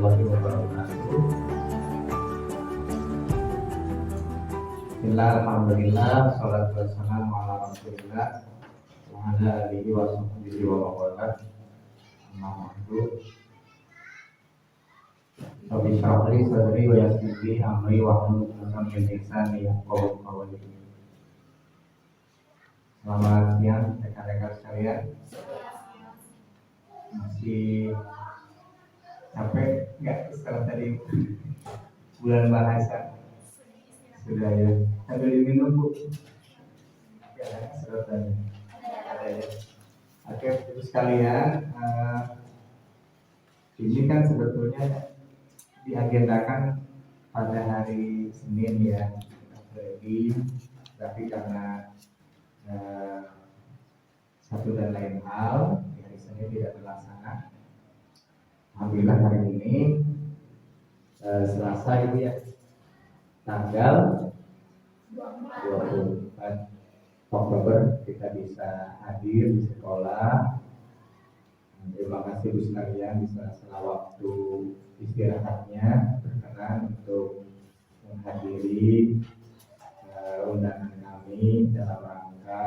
warahmatullahi wabarakatuh. Bismillah, alhamdulillah, salatu wassalamu ala rasulillah wa ala alihi wa sahbihi wa mawala. Amma ba'du. Rabbi shrah li sadri wa yassir li amri wahlul 'uqdatam min lisani yafqahu qawli. Selamat siang rekan-rekan sekalian. Masih capek nggak setelah tadi bulan bahasa? Sudah ya. Sambil diminum bu? Ya, sedotannya ada ya. Oke, terus sekalian, ini kan sebetulnya diagendakan pada hari Senin ya, tapi karena satu dan lain hal di hari Senin tidak terlaksana. Alhamdulillah hari ini Selasa itu ya, tanggal 24 Oktober kita bisa hadir di sekolah. Terima kasih Bu sekalian bisa sela waktu istirahatnya berkenan untuk menghadiri undangan kami dalam rangka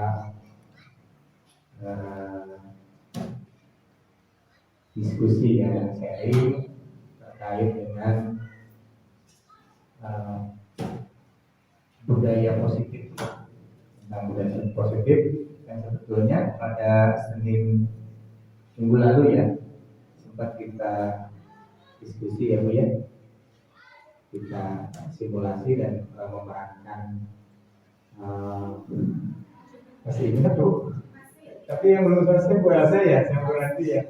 diskusi yang sharing terkait dengan budaya positif, tentang budaya positif yang sebetulnya pada Senin minggu lalu ya sempat kita diskusi ya Bu ya, kita simulasi dan memerankan masih ingat tuh, tapi yang belum selesai Bu Elsa ya, saya mau nanti ya,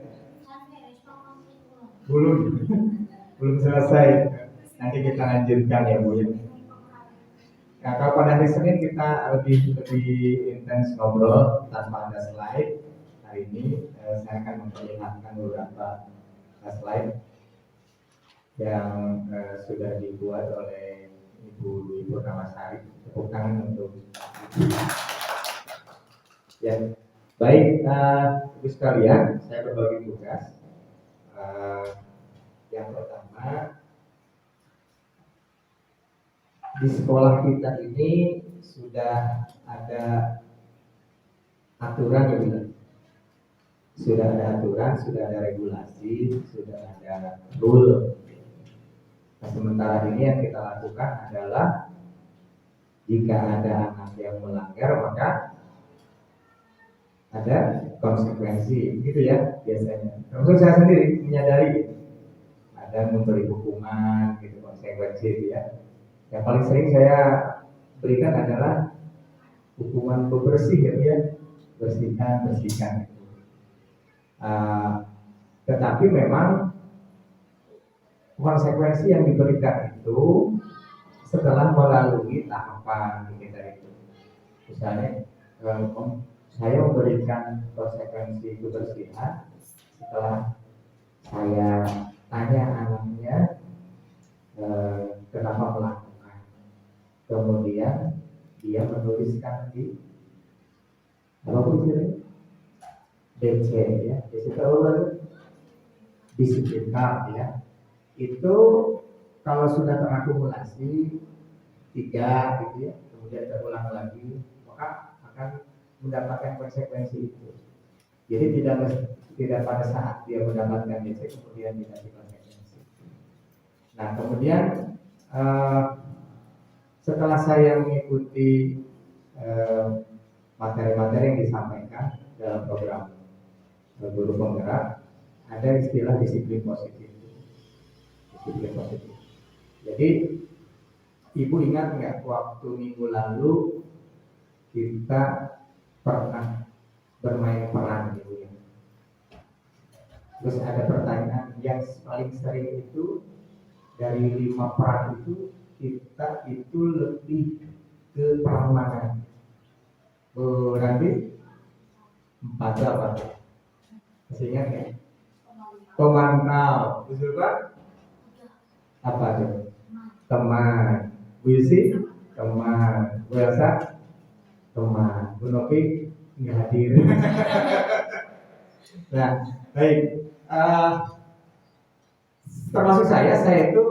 belum selesai, nanti kita lanjutkan ya Bu ya. Nah, kalau pada hari Senin kita lebih intens ngobrol tanpa ada slide. Hari ini saya akan memperlihatkan beberapa slide yang sudah dibuat oleh Ibu Purnamasari. Tepuk tangan untuk ya. Baik, Ibu sekalian, saya berbagi tugas. Yang pertama, di sekolah kita ini sudah ada aturan ya Bu. Sudah ada aturan, sudah ada regulasi, sudah ada rule. Nah, sementara ini yang kita lakukan adalah jika ada anak yang melanggar maka ada konsekuensi, gitu ya biasanya. Termasuk saya sendiri menyadari ada memberi hukuman, gitu konsekuensi gitu ya. Yang paling sering saya berikan adalah hukuman pembersih ya, bersihkan. Tetapi memang konsekuensi yang diberikan itu setelah melalui tahapan kita itu. Misalnya saya memberikan konsekuensi kebersihan setelah saya tanya anaknya kenapa melakukan, kemudian dia menuliskan di apa itu DC ya, DC baru disiplin card ya. Itu kalau sudah terakumulasi 3 gitu ya, kemudian terulang lagi, maka akan mendapatkan konsekuensi itu. Jadi tidak pada saat dia mendapatkan DC kemudian dikasih konsekuensi. Nah kemudian setelah saya mengikuti materi-materi yang disampaikan dalam program guru penggerak, ada istilah disiplin positif. Jadi Ibu ingat nggak waktu minggu lalu kita pernah bermain peran gitu ya. Terus ada pertanyaan yang paling sering itu dari 5 peran itu kita itu lebih ke peran mana? Berarti 4 apa? Masih ingat ya? Pemantau, betul Pak? Apa tuh? Teman. Bu Yusi? Teman. Bu Elsa? Teman. Bu Novi? Nggak hadir. Nah, baik. termasuk saya itu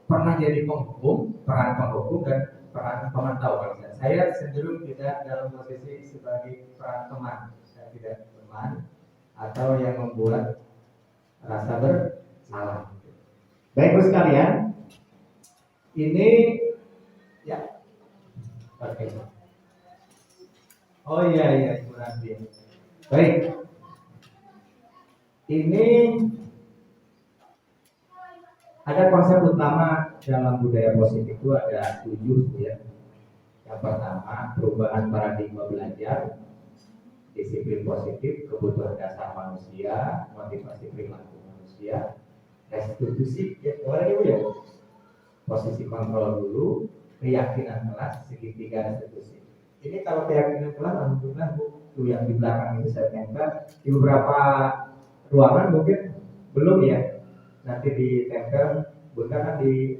pernah jadi penghukum, peran penghukum dan peran pemantau. Kalau saya cenderung tidak dalam posisi sebagai peran teman, saya tidak teman atau yang membuat rasa bersalah. Baik Bu sekalian, ini ya, oke. Oh iya Ibu Ranti. Baik, ini ada konsep utama dalam budaya positif itu ada 7 ya. Yang pertama, perubahan paradigma belajar, disiplin positif, kebutuhan dasar manusia, motivasi perilaku manusia, restitusi, ya, ya. Posisi kontrol dulu, keyakinan kelas, segitiga restitusi. Ini kalau keyakinan kelas, alhamdulillah Bu, yang di belakang itu saya tempel di beberapa ruangan mungkin belum ya. Nanti ditempel, Bunda kan di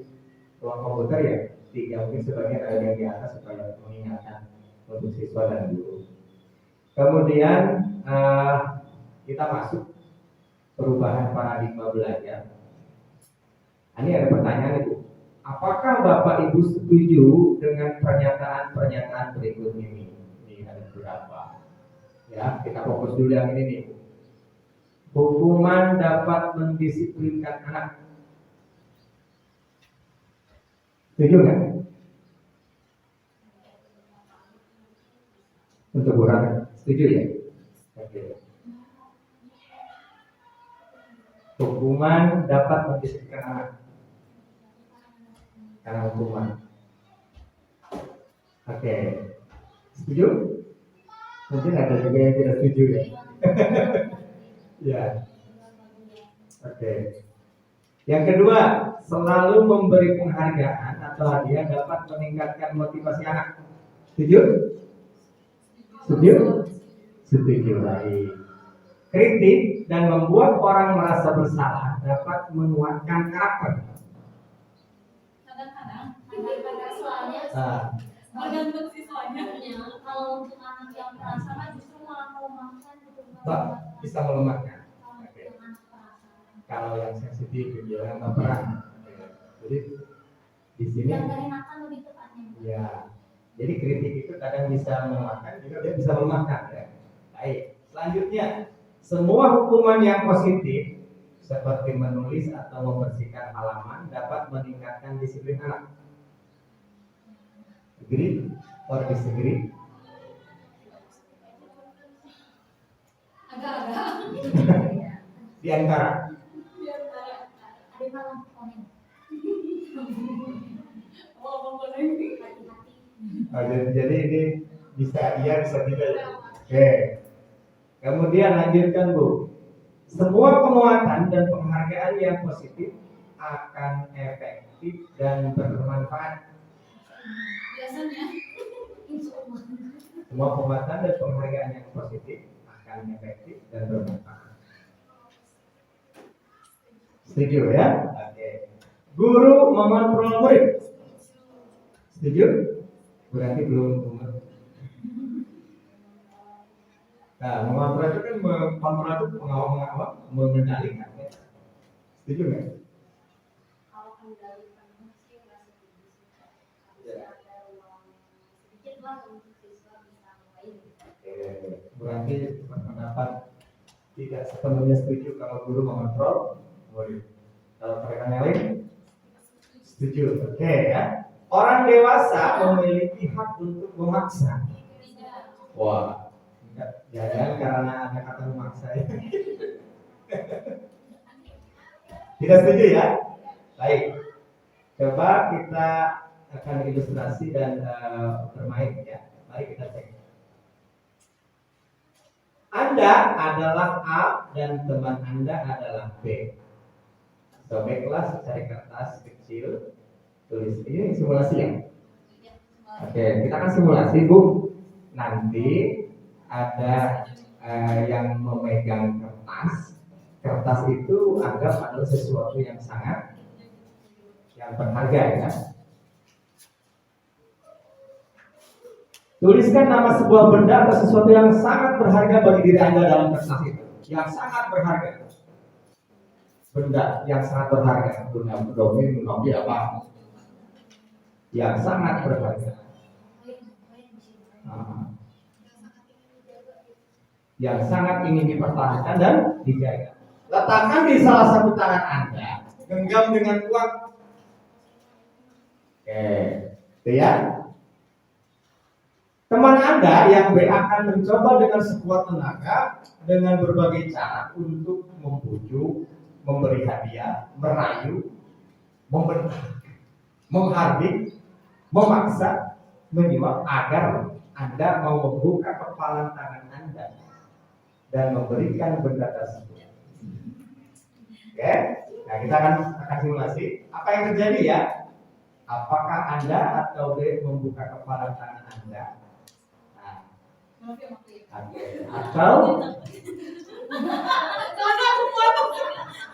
ruang komputer ya, 3 mungkin sebagian ada yang di atas supaya mengingatkan untuk siswa dan guru. Kemudian kita masuk perubahan paradigma belajar. Ini ada pertanyaan Ibu. Apakah Bapak Ibu setuju dengan pernyataan-pernyataan berikut ini? Ini ada beberapa. Ya, kita fokus dulu yang ini nih. Hukuman dapat mendisiplinkan anak. Setuju nggak? Untuk orang setuju ya? Oke. Hukuman dapat mendisiplinkan anak. Karena hukuman. Oke. Setuju? Mungkin ada juga yang tidak setuju ya. Ya. Oke. Yang kedua, selalu memberi penghargaan atau hadiah dapat meningkatkan motivasi anak. Setuju? Setuju? Setuju. Baik. Kritik dan membuat orang merasa bersalah dapat menguatkan karakter. Kadang-kadang soalnya tergantung siswanya. Kalau untuk anak yang merasa justru malah melemahkan gitu. Bisa melemahkan. Okay. Kalau yang sensitif, yang baperan. Jadi di sini. Yang dari makan lebih tepatnya. Ya. Jadi kritik itu kadang bisa melemahkan, juga dia bisa melemahkan. Ya. Baik. Selanjutnya, semua hukuman yang positif seperti menulis atau membersihkan halaman dapat meningkatkan disiplin anak. Agree or disagree? Agak-agak. Di antara. Ada malah komen. Jadi ini bisa iya bisa tidak. Oke. Kemudian lanjutkan Bu. Semua penguatan dan penghargaan yang positif akan efektif dan bermanfaat. Biasanya. Semua penguatan dan penghargaan yang positif akan efektif dan bermanfaat. Setuju ya? Oke. Guru mengontrol murid. Setuju? Berarti belum umur. Nah, mengontrol itu kan mengontrol itu pengawal, mengendalikan. Ya. Setuju nggak? Kalau kendalikan sih nggak setuju. Ya. Ada ruang sedikit lah untuk siswa bisa mulai. Berarti pendapat tidak sepenuhnya setuju kalau guru mengontrol murid. Kalau rekan yang lain setuju. Oke ya. Orang dewasa memiliki hak untuk memaksa. Wah. Jangan karena ada kata memaksa ya. Tidak setuju ya? Baik. Coba kita akan ilustrasi dan bermain ya. Mari kita cek. Anda adalah A dan teman Anda adalah B. Sobeklah secari kertas kecil. Tulis. Ini simulasi ya? Oke, kita akan simulasi Bu. Nanti ada yang memegang kertas. Kertas itu anggap adalah sesuatu yang sangat yang berharga ya. Tuliskan nama sebuah benda atau sesuatu yang sangat berharga bagi diri Anda dalam kertas itu. Yang sangat berharga. benda yang sangat berharga. Munofi apa? Yang sangat berharga. Yang sangat ingin dipertahankan dan dijaga. Letakkan di salah satu tangan Anda, genggam dengan kuat. Oke, itu ya. Teman Anda yang B akan mencoba dengan sekuat tenaga dengan berbagai cara untuk membujuk, memberi hadiah, merayu, membentak, menghardik, memaksa, menyuap agar Anda mau membuka kepalan tangan Anda dan memberikan benda tersebut. Oke, nah kita akan simulasi. Apa yang terjadi ya? Apakah Anda atau B membuka kepalan tangan Anda? Atau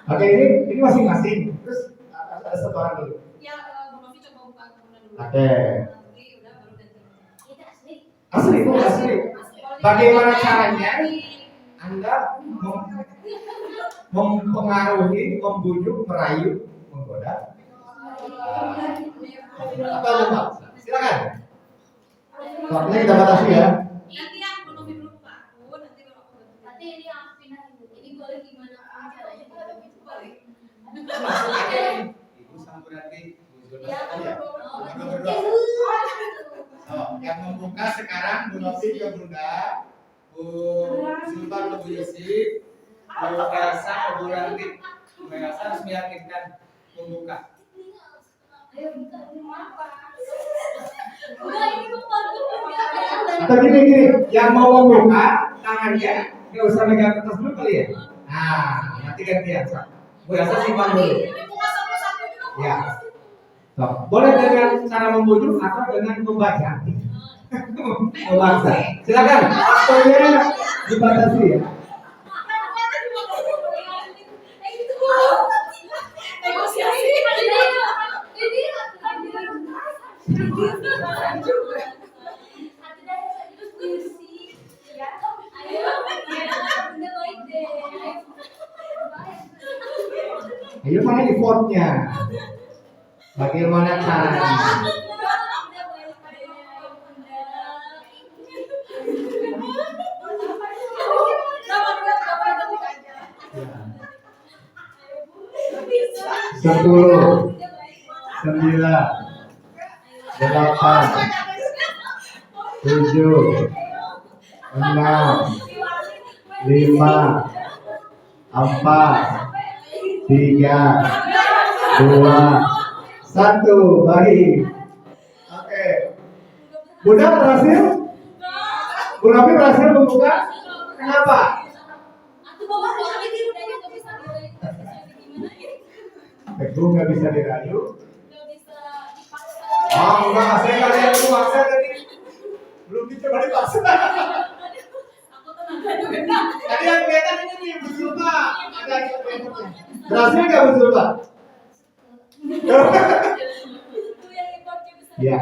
oke, ini masing-masing. Terus ada satu orang dulu. Ya, Novi coba buka dulu. Oke. Udah baru ganti. Ini asli. Asli itu asli. Bagaimana caranya Anda mempengaruhi, membujuk, merayu, menggoda? Apa memaksa? Silakan. Waktunya kita batasi ya. Nanti yang Novi belum buka akun, nanti baru aku ganti. Nanti ini aku pindah ibu. Ini boleh gimana caranya? Boleh. Ibu sama berarti Ya, yang membuka sekarang Bu Novi ke Bunda, Bu Silva ke Bu Yusif, Bu Elsa ke Bu Ranti. Bu Elsa harus meyakinkan membuka. Ayo buka apa? Udah ini membantu Atau gini, yang mau membuka tangannya nggak usah megang kertas dulu kali ya. Nah, nanti gantian. Bu Elsa simpan dulu. Buka satu-satu juga. Ya. So, boleh dengan cara membujuk atau dengan membaca. Memaksa. Silakan. Waktunya dibatasi ya. Ayo mana effortnya? Bagaimana caranya? Sepuluh, 9, 8, 7, 6, 5, 4, 3, 2, 1. Baik. Oke. Bunda berhasil? Bu Novi berhasil membuka? Kenapa? Betul nggak bisa dirayu? Oh enggak, saya nggak ada yang maksa tadi. Belum dicoba dipaksa. Tadi yang kelihatan ini nih Bu Silva. Ada yang berhasil nggak Bu Silva? Ya.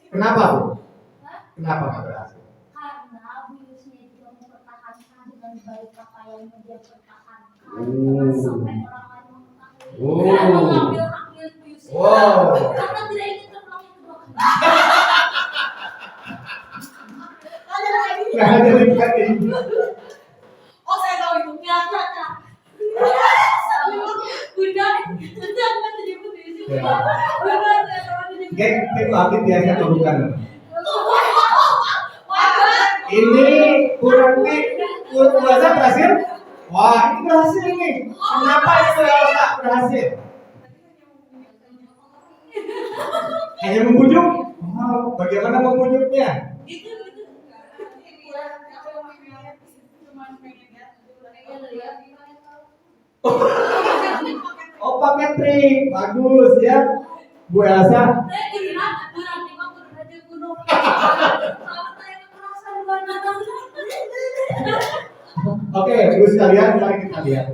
Kenapa Bu? Kenapa nggak berhasil? Karena Bu Yusnya juga mempertahankan dengan baik apa yang dia pertahankan. Oh. Sampai orang lain mengetahui. Oh. Dan mengambil hak milik Bu Yusnya. Wow. Karena tidak ingin terulang yang kedua kali. Nggak ada lagi. Oh, saya tahu itu. Nggak. Bunda, bunda apa menyebut Bu Yusnya? Ya. Bunda, saya tahu menyebut. Geng tim Abid biasa atau bukan? Wah, Ini Kuranti, Kurasa berhasil? Wah, ini berhasil ini. Kenapa itu Elsa berhasil? Hanya membujuk? Oh, bagaimana membujuknya? Oh, pakai trik. Bagus ya. Bu Elsa. Oke, ibu sekalian, mari kita lihat.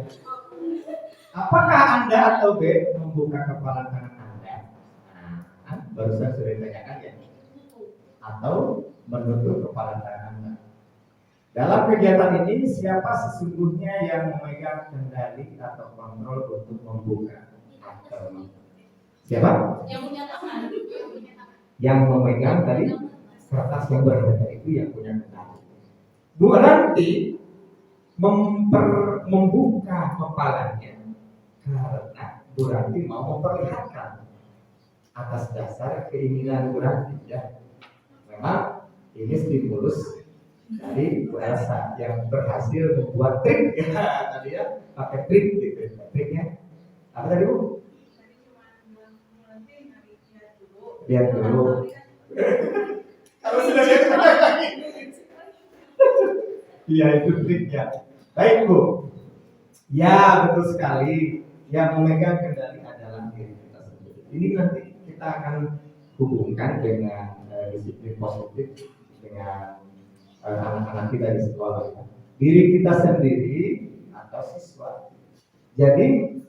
Apakah Anda atau B membuka kepala tangan Anda? Nah, barusan sudah ditanyakan ya. Atau menutup kepala tangan Anda. Dalam kegiatan ini, siapa sesungguhnya yang memegang kendali atau kontrol untuk membuka? Siapa? Yang punya tangan. Yang memegang tadi kertas yang berharga itu yang punya kendali. Bu Ranti membuka kepalanya karena Bu Ranti mau memperlihatkan atas dasar keinginan Bu Ranti, ya. Memang ini stimulus dari Bu Elsa yang berhasil membuat trik, ya tadi ya, pakai trik gitu. Triknya apa tadi, Bu? Lihat dulu. Kalau sudah lihat lagi. Iya, itu triknya. Baik, Bu. Ya, betul sekali. Yang memegang kendali adalah diri kita sendiri. Ini nanti kita akan hubungkan dengan disiplin positif dengan anak-anak kita di sekolah. Diri kita sendiri atau siswa. Jadi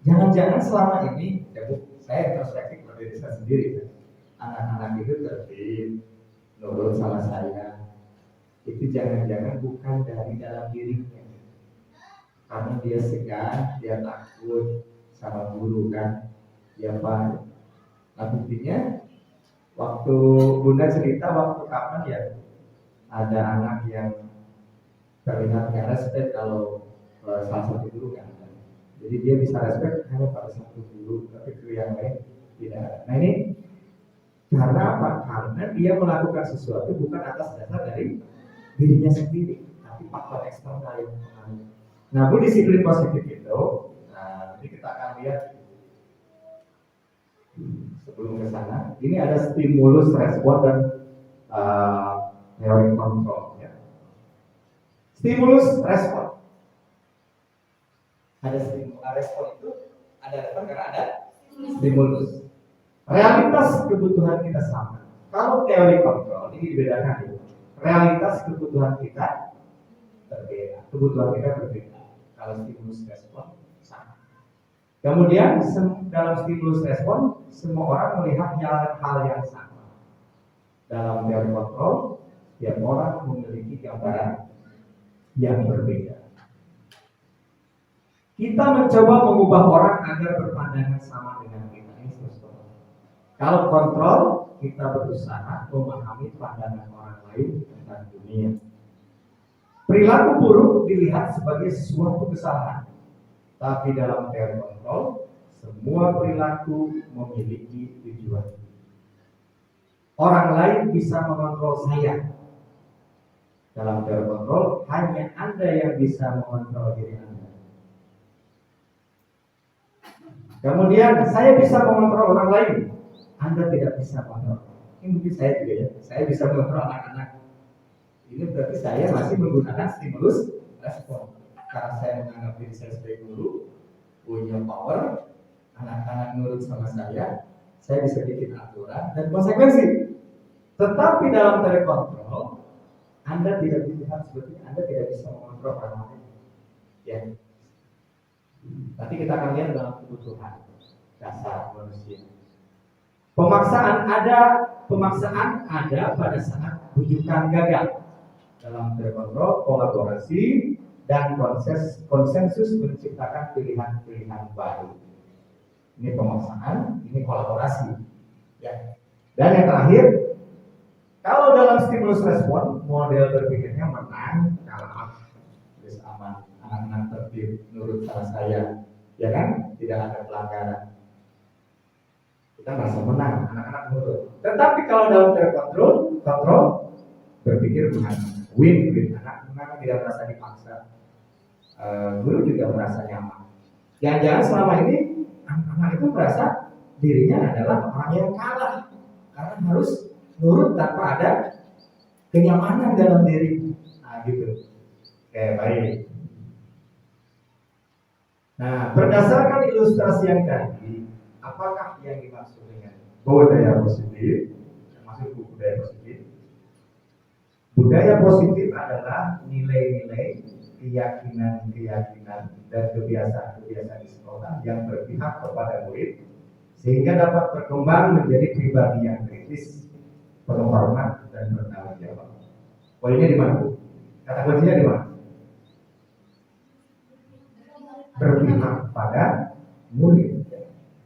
jangan-jangan selama ini, ya Bu, saya introspektif pada diri saya sendiri. Anak-anak itu tertib, nurut sama saya. Itu jangan-jangan bukan dari dalam dirinya. Karena dia segan, dia takut sama guru kan, dia panik. Nah buktinya, waktu Bunda cerita waktu kapan ya ada anak yang terlihat nggak respect kalau salah satu guru kan. Jadi dia bisa respect hanya pada satu guru, tapi guru yang lain tidak. Nah ini karena apa? Karena dia melakukan sesuatu bukan atas dasar dari dirinya sendiri, tapi faktor eksternal yang mempengaruhi. Nah, Bu, disiplin positif itu, nah, nanti kita akan lihat sebelum ke sana. Ini ada stimulus, respon dan teori kontrol. Ya. Stimulus, respon. Ada stimulus, respon itu ada respon karena ada stimulus. Realitas kebutuhan kita sama. Kalau teori kontrol ini dibedakan, ya. Realitas kebutuhan kita berbeda, kebutuhan kita berbeda. Kalau stimulus respon sama. Kemudian dalam stimulus respon semua orang melihat hal yang sama. Dalam teori kontrol, setiap orang memiliki gambaran yang berbeda. Kita mencoba mengubah orang agar berpandangan sama dengan kita. Ini sesuatu. Kalau kontrol, kita berusaha memahami pandangan orang lain tentang dunia. Perilaku buruk dilihat sebagai suatu kesalahan, tapi dalam teori kontrol, semua perilaku memiliki tujuan. Orang lain bisa mengontrol saya. Dalam teori kontrol, hanya Anda yang bisa mengontrol diri Anda. Kemudian, saya bisa mengontrol orang lain. Anda tidak bisa mengontrol. Ini mungkin saya juga ya. Saya bisa mengontrol anak-anak. Ini berarti saya masih menggunakan stimulus respon. Karena saya menganggap diri saya sebagai guru, punya power, anak-anak nurut sama saya bisa bikin aturan dan konsekuensi. Tetapi dalam teori kontrol, Anda tidak dilihat sebetulnya Anda tidak bisa mengontrol orang lain. Ya. Nanti kita akan lihat dalam kebutuhan dasar manusia. Pemaksaan ada pada saat rujukan gagal. Dalam teori kontrol, kolaborasi dan konsensus menciptakan pilihan-pilihan baru. Ini pemaksaan, ini kolaborasi. Ya. Dan yang terakhir, kalau dalam stimulus respon, model berpikirnya menang, kalah, terus aman, anak-anak tertib, nurut sama saya, ya kan? Tidak ada pelanggaran. Kita merasa menang, anak-anak nurut. Tetapi kalau dalam teori kontrol berpikir menang, win-win, anak-anak tidak merasa dipaksa, guru juga merasa nyaman. Jangan-jangan selama ini anak-anak itu merasa dirinya adalah orang yang kalah karena harus nurut tanpa ada kenyamanan dalam diri. Nah, gitu. Oke, baik. Nah, berdasarkan ilustrasi yang tadi, apakah yang dimaksud dengan budaya positif? Termasuk budaya positif. Budaya positif adalah nilai-nilai, keyakinan dan kebiasaan-kebiasaan di sekolah yang berpihak kepada murid sehingga dapat berkembang menjadi pribadi yang kritis, penuh hormat dan bertanggung jawab. Poinnya di mana, Bu? Kata kuncinya di mana? Berpihak pada murid,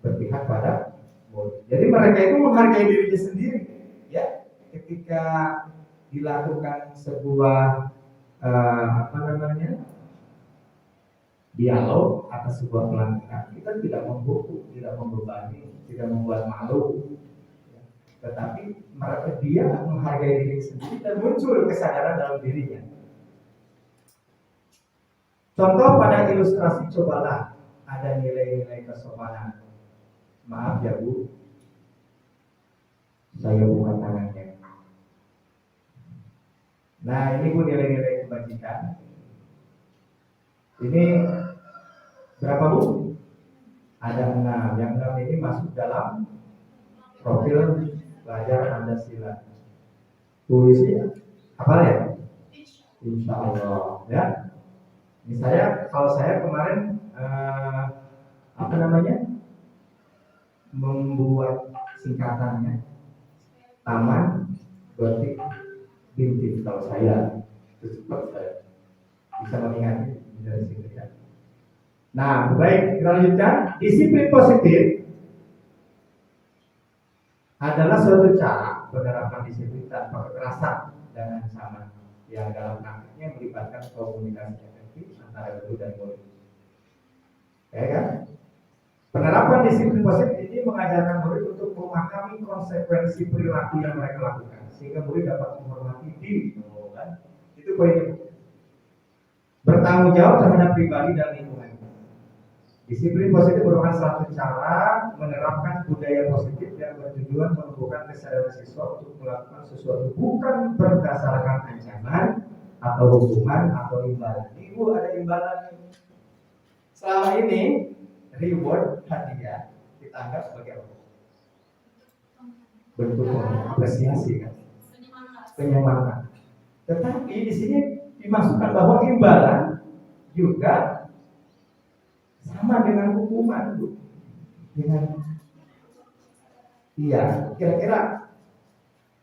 berpihak pada murid. Jadi mereka itu menghargai dirinya sendiri, ya. Ketika dilakukan sebuah dialog atas sebuah pelanggaran, kita tidak menghukum, tidak membebani, tidak membuat malu, tetapi mereka dia menghargai diri sendiri dan muncul kesadaran dalam dirinya. Contoh pada ilustrasi, cobalah ada nilai-nilai kesopanan. Maaf ya Bu, saya bukan tangannya. Nah ini Bu nilai-nilai kebajikan. Ini berapa Bu? Ada 6. Yang 6 ini masuk dalam profil belajar Pancasila. Tulis apa ya? Insya Allah ya. Ini kalau saya kemarin membuat singkatannya taman gotik bintik. Kalau saya itu cepat saya bisa mengingatnya dari sini ya. Nah baik, kita lanjutkan. Disiplin positif adalah suatu cara penerapan disiplin tanpa kekerasan dan ancaman yang dalam praktiknya melibatkan komunikasi efektif antara guru dan murid. Ya kan? Penerapan disiplin positif ini mengajarkan murid untuk memahami konsekuensi perilaku yang mereka lakukan sehingga murid dapat menghormati diri. Kan? Itu poinnya. Bertanggung jawab terhadap pribadi dan lingkungan. Disiplin positif merupakan suatu cara menerapkan budaya positif yang bertujuan menumbuhkan kesadaran siswa untuk melakukan sesuatu bukan berdasarkan ancaman atau hukuman atau imbalan. Ibu ada imbalan. Selama ini reward hadiah kita anggap sebagai apa? Bentuk apresiasi kan? Penyemangat. Tetapi di sini dimasukkan bahwa imbalan juga sama dengan hukuman, Bu. Kira-kira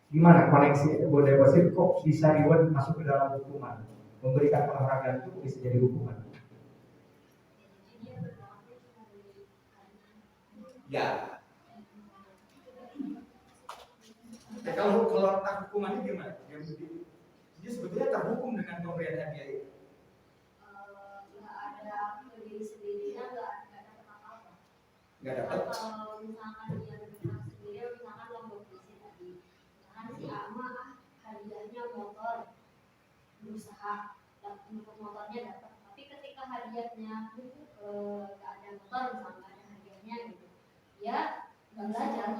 gimana koneksi budaya positif kok bisa reward masuk ke dalam hukuman? Memberikan penghargaan itu bisa jadi hukuman. Ya. Kalau hukumannya gimana? Dia sebetulnya terhukum dengan pemberian hadiah itu. Nggak dapat. Kalau misalkan dia bergerak sendiri, misalkan lombok puisi tadi, misalkan si Ama hadiahnya motor, berusaha untuk motornya dapat, tapi ketika hadiahnya nggak ada motor, misalkan nggak ada hadiahnya gitu, dia nggak belajar.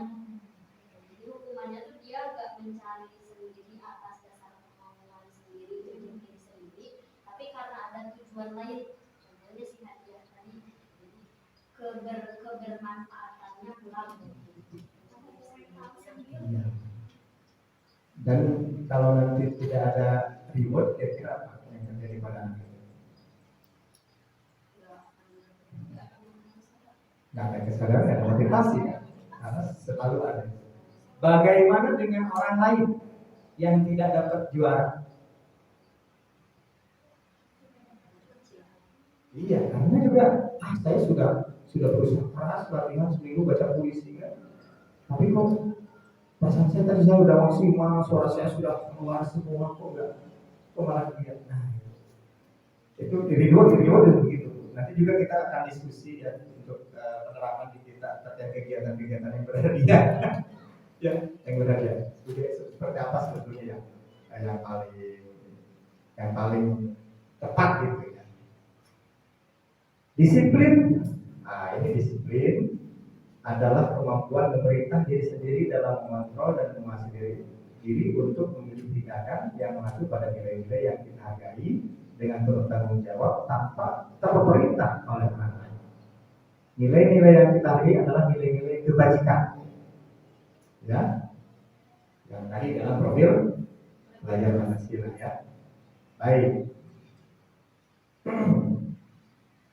Jadi hukumannya tuh dia nggak mencari sendiri atas dasar kemauan sendiri, diri sendiri, tapi karena ada tujuan lain, contohnya si hadiah tadi. Kebermanfaatannya kurang. Ya. Dan kalau nanti tidak ada reward, kira-kira apa yang terjadi pada anak? Nggak ada kesadaran, nggak ada motivasi kan? Karena selalu ada. Bagaimana dengan orang lain yang tidak dapat juara? Iya, karena juga saya sudah berusaha keras latihan seminggu baca puisi kan, tapi kok perasaan saya tadi saya udah maksimal, suara saya sudah keluar semua, kok malah dia. Nah itu video begitu. Nanti juga kita akan diskusi ya untuk penerapan di kita terkait kegiatan-kegiatan yang berhadiah ya, yang berhadiah. Jadi seperti apa sebetulnya yang paling tepat gitu ya. Disiplin. Nah, ini disiplin adalah kemampuan memerintah diri sendiri dalam mengontrol dan menguasai diri untuk memilih tindakan yang mengacu pada nilai-nilai yang kita hargai dengan penuh tanggung jawab tanpa terperintah oleh orang lain. Nilai-nilai yang kita hargai adalah nilai-nilai kebajikan. Ya, yang tadi dalam profil belajar Pancasila ya. Baik.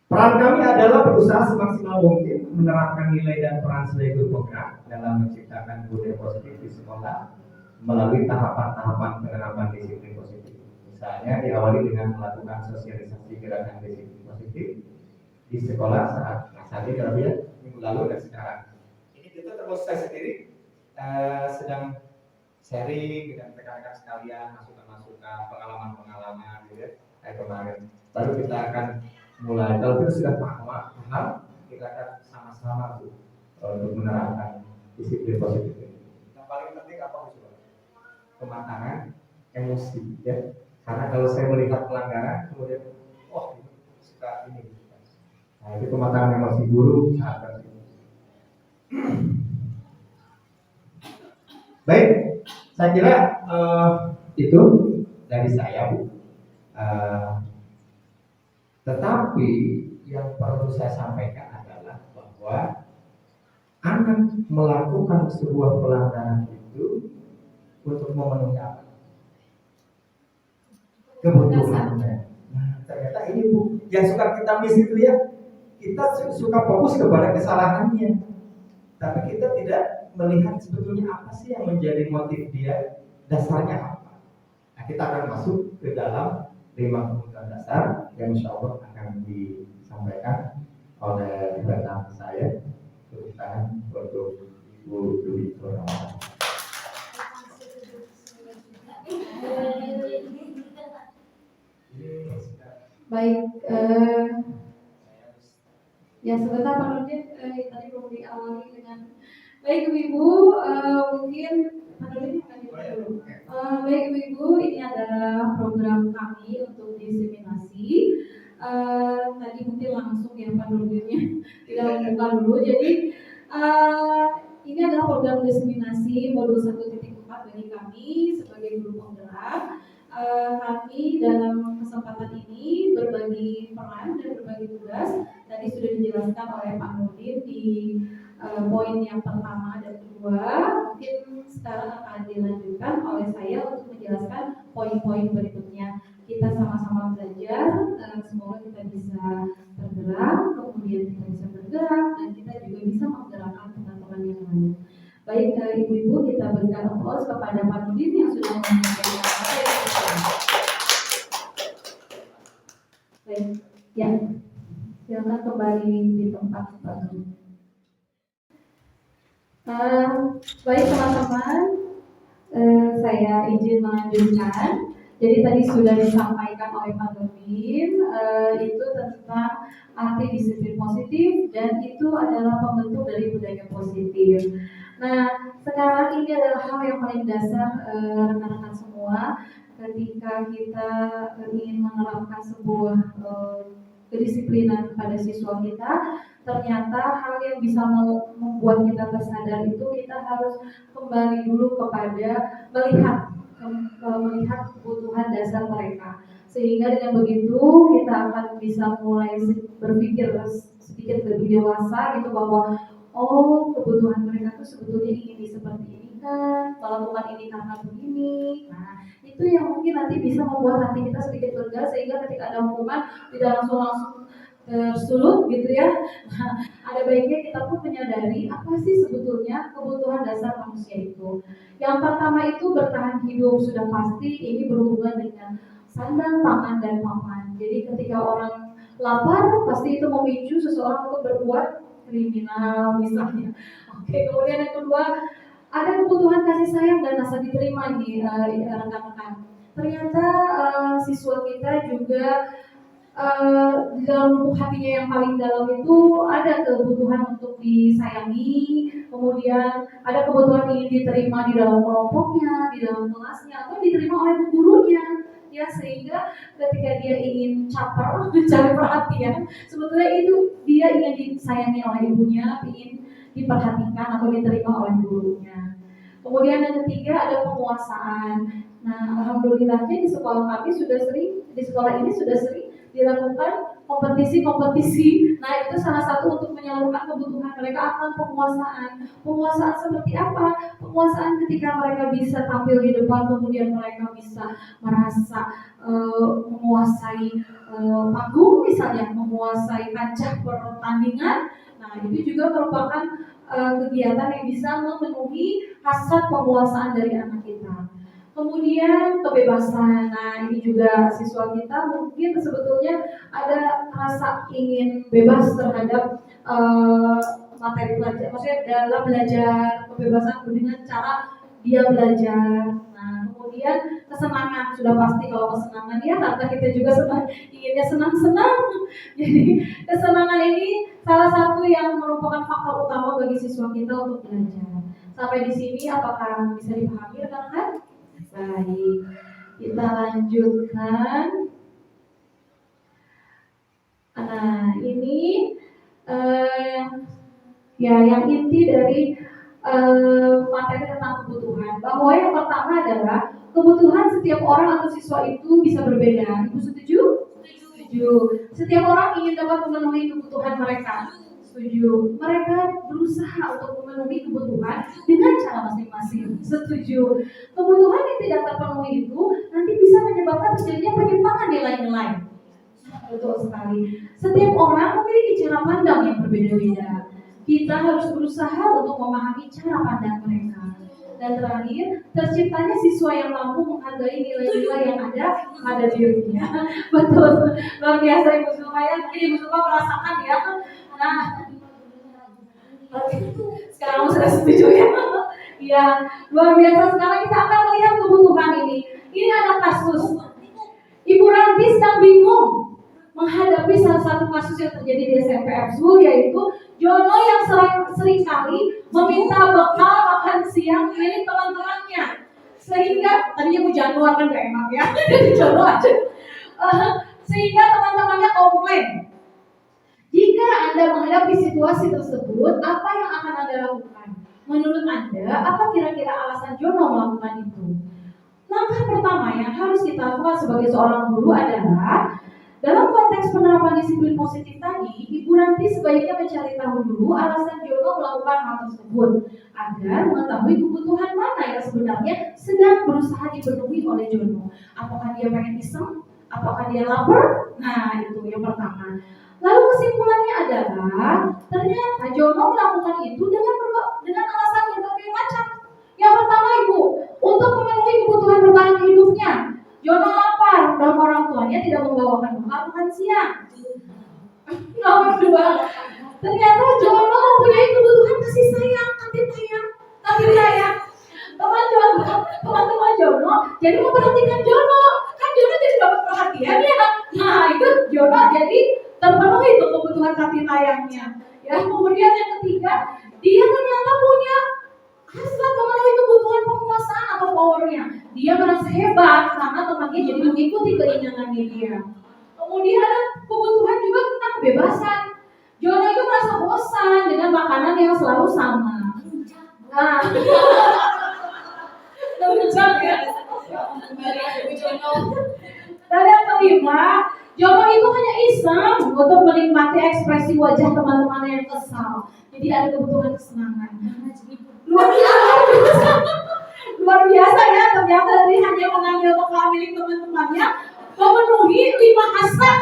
Peran kami adalah berusaha semaksimal mungkin menerapkan nilai dan peran sebagai guru penggerak dalam menciptakan budaya positif di sekolah melalui tahapan-tahapan penerapan disiplin positif. Misalnya diawali dengan melakukan sosialisasi gerakan disiplin positif di sekolah saat ini kalau ya minggu lalu dan sekarang. Ini kita terus saya sendiri sedang sharing dengan rekan-rekan sekalian, masukan-masukan, pengalaman-pengalaman gitu ya, kayak kemarin. Baru kita akan mulai, kalau kita sudah paham, kita akan sama-sama untuk menerapkan disiplin positif ini. Yang paling penting apa sih? Kematangan emosi ya. Karena kalau saya melihat pelanggaran kemudian ini suka ini. Nah, itu kematangan emosi guru sangat penting. Baik, saya kira itu dari saya, Bu. Tetapi yang perlu saya sampaikan adalah bahwa anak melakukan sebuah pelanggaran itu untuk memenuhi apa? Kebutuhannya. Nah, ternyata ini Bu, yang suka kita miss itu ya, kita suka fokus kepada kesalahannya, tapi kita tidak melihat sebetulnya apa sih yang menjadi motif dia, dasarnya apa. Nah, kita akan masuk ke dalam 5 kebutuhan dasar yang insya Allah akan disampaikan oleh rekan saya. Tepuk tangan untuk Ibu Dwi Kurniawati. Baik, ya sebentar Pak Nurdin, tadi belum diawali dengan baik Ibu-Ibu, mungkin Pak Nurdin akan dimulai dulu. Baik Ibu-Ibu, ini adalah program kami untuk diseminasi. Tadi mungkin langsung ya Pak Nurdinnya tidak membuka dulu. Jadi ini adalah program diseminasi modul 1.4 dari kami sebagai guru penggerak. Kami dalam kesempatan ini berbagi peran dan berbagi tugas. Tadi sudah dijelaskan oleh Pak Nurdin di poin yang pertama dan kedua. Mungkin sekarang akan dilanjutkan oleh saya untuk menjelaskan poin-poin berikutnya. Kita sama-sama belajar, semoga kita bisa bergerak, kemudian kita bisa bergerak, dan kita juga bisa menggerakkan teman-teman yang lain. Baik, Ibu-Ibu, kita berikan aplaus kepada Pak Nurdin yang sudah menyampaikan materi. Baik, ya, silakan kembali di tempat Pak Nurdin. Baik teman-teman, saya izin melanjutkan. Jadi tadi sudah disampaikan oleh Pak Nurdin, itu tentang arti disiplin positif dan itu adalah pembentuk dari budaya positif. Nah, sekarang ini adalah hal yang paling dasar rekan-rekan semua ketika kita ingin menerapkan sebuah kedisiplinan pada siswa kita. Ternyata hal yang bisa membuat kita tersadar itu kita harus kembali dulu kepada melihat kebutuhan dasar mereka, sehingga dengan begitu kita akan bisa mulai berpikir sedikit lebih dewasa gitu bahwa kebutuhan mereka tuh sebetulnya ingin seperti ini kan, melakukan ini karena begini. Nah, itu yang mungkin nanti bisa membuat hati kita sedikit lega, sehingga ketika ada hukuman tidak langsung tersulut gitu ya. Nah, ada baiknya kita pun menyadari apa sih sebetulnya kebutuhan dasar manusia itu. Yang pertama itu bertahan hidup, sudah pasti ini berhubungan dengan sandang, pangan, dan papan. Jadi ketika orang lapar pasti itu memicu seseorang untuk berbuat kriminal misalnya. Oke, kemudian yang kedua ada kebutuhan kasih sayang dan rasa diterima nih rekan-rekan. Ternyata siswa kita juga di dalam lubuk hatinya yang paling dalam itu ada kebutuhan untuk disayangi, kemudian ada kebutuhan ingin diterima di dalam kelompoknya, di dalam kelasnya, atau diterima oleh gurunya. Ya, sehingga ketika dia ingin caper, mencari perhatian, sebetulnya itu dia ingin disayangi oleh ibunya, ingin diperhatikan atau diterima oleh gurunya. Kemudian yang ketiga ada penguasaan. Nah, alhamdulillahnya di sekolah ini sudah sering dilakukan kompetisi-kompetisi. Nah, itu salah satu untuk menyalurkan kebutuhan mereka akan penguasaan. Penguasaan seperti apa? Penguasaan ketika mereka bisa tampil di depan, kemudian mereka bisa merasa menguasai panggung misalnya, menguasai kancah pertandingan. Nah, itu juga merupakan kegiatan yang bisa memenuhi hasrat penguasaan dari anak kita. Kemudian kebebasan. Nah, ini juga siswa kita mungkin sebetulnya ada rasa ingin bebas terhadap materi pelajaran. Maksudnya dalam belajar kebebasan dengan cara dia belajar. Nah, kemudian kesenangan sudah pasti kalau kesenangan ya karena kita juga senang inginnya senang-senang. Jadi kesenangan ini salah satu yang merupakan faktor utama bagi siswa kita untuk belajar. Sampai di sini apakah bisa dipahami rekan-rekan? Baik, kita lanjutkan. Nah, ini ya yang inti dari materi tentang kebutuhan. Bahwa yang pertama adalah kebutuhan setiap orang atau siswa itu bisa berbeda. Ibu setuju? Setuju. Setiap orang ingin dapat memenuhi kebutuhan mereka. Setuju. Mereka berusaha untuk memenuhi kebutuhan dengan cara masing-masing. Setuju. Kebutuhan yang tidak terpenuhi itu nanti bisa menyebabkan terjadinya penyimpangan nilai-nilai. Betul sekali. Setiap orang memiliki cara pandang yang berbeda-beda. Kita harus berusaha untuk memahami cara pandang mereka. Dan terakhir, terciptanya siswa yang mampu menghargai nilai-nilai yang ada pada dirinya. Betul. Luar biasa Ibu Zulfa ya. Mungkin Ibu Zulfa merasakan ya. Nah, sekarang sudah setuju ya. Ya, luar biasa. Sekarang kita akan melihat kebutuhan ini. Ini ada kasus. Ibu Ranti sedang bingung menghadapi salah satu kasus yang terjadi di SMP Absul, yaitu Jono yang seringkali meminta bekal makan siang milik teman-temannya. Sehingga tadinya Bu Januar kan gak enak ya, jadi Jono aja. Sehingga teman-temannya komplain. Jika Anda menghadapi situasi tersebut, apa yang akan Anda lakukan? Menurut Anda, apa kira-kira alasan Jono melakukan itu? Langkah pertama yang harus kita lakukan sebagai seorang guru adalah dalam konteks penerapan disiplin positif tadi, Ibu Ranti sebaiknya mencari tahu dulu alasan Jono melakukan hal tersebut agar mengetahui kebutuhan mana yang sebenarnya sedang berusaha dipenuhi oleh Jono. Apakah dia pengen iseng? Apakah dia lapar? Nah, itu yang pertama. Lalu kesimpulannya adalah ternyata Jono melakukan itu dengan alasan berbagai macam. Yang pertama Ibu, untuk memenuhi kebutuhan bertahan hidupnya. Jono lapar dan orang tuanya tidak membawakan bekal makan siang. Nomor dua, ternyata Jono mempunyai kebutuhan kasih sayang, kasih sayang. Teman-teman Jono jadi memperhatikan Jono. Kan Jono jadi dapat perhatian ya. Nah itu Jono jadi terpenuhi itu kebutuhan kasih sayangnya. Ya, kemudian yang ketiga, dia ternyata punya hasrat memenuhi kebutuhan penguasaan atau powernya. Dia merasa hebat karena temannya jadi mengikuti keinginannya dia. Kemudian ada kebutuhan juga tentang kebebasan. Jono itu merasa bosan dengan makanan yang selalu sama. Nah, dan yang kelima, Jono itu hanya iseng untuk menikmati ekspresi wajah teman-teman yang kesal. Jadi ada kebutuhan kesenangan. Luar biasa ya, ternyata dari hanya mengambil bekal milik teman-temannya memenuhi 5 hasrat.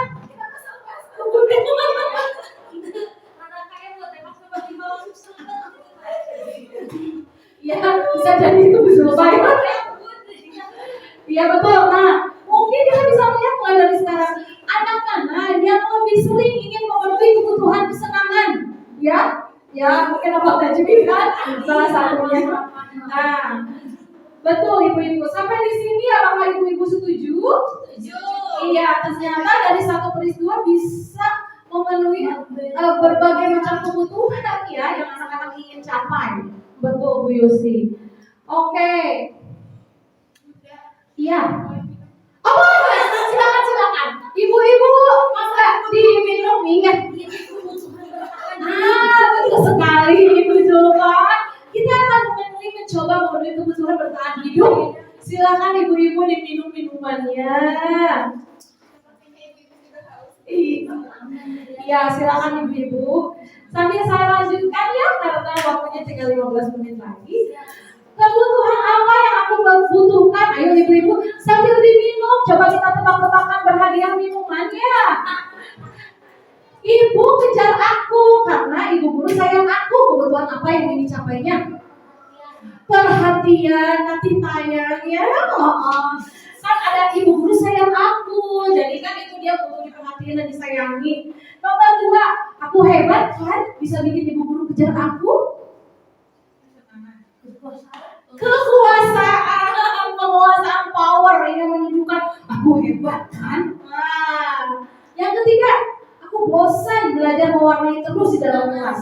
Ya, bisa jadi itu bisa ya betul. Nah, mungkin kita bisa melihat mulai dari sekarang anak mana yang lebih sering ingin memenuhi kebutuhan kesenangan, ya mungkin Abang Najmi kan salah satunya. Nah, betul ibu-ibu. Sampai di sini apakah ibu-ibu setuju? Setuju. Iya, ternyata dari satu peristiwa bisa memenuhi berbagai macam kebutuhan ya yang anak-anak ingin capai. Betul Bu Yusi. Oke. Iya. Oh, silakan. Ibu-ibu, masa diminum minyak? Betul sekali Ibu Zulfa. Kita akan mencoba memenuhi kebutuhan bertahan hidup. Silakan ibu-ibu diminum minumannya. Iya, silakan ibu-ibu. Sambil saya lanjutkan ya, karena waktunya tinggal 15 menit lagi. Kebutuhan apa yang aku butuhkan? Ayo ibu-ibu sambil diminum, coba kita tebak-tebakan berhadiah minumannya. Ibu kejar aku karena ibu guru sayang aku. Kebutuhan apa yang ingin dicapainya? perhatian, kasih sayang ya. Kan ada ibu guru sayang aku, jadi kan itu dia butuh diperhatiin dan disayangi. Nomor 2, aku hebat kan, bisa bikin ibu guru kejar aku. Kekuasaan, penguasaan power ini menunjukkan aku hebat kan. Nah, yang ketiga, aku bosan belajar mewarnai terus di dalam kelas.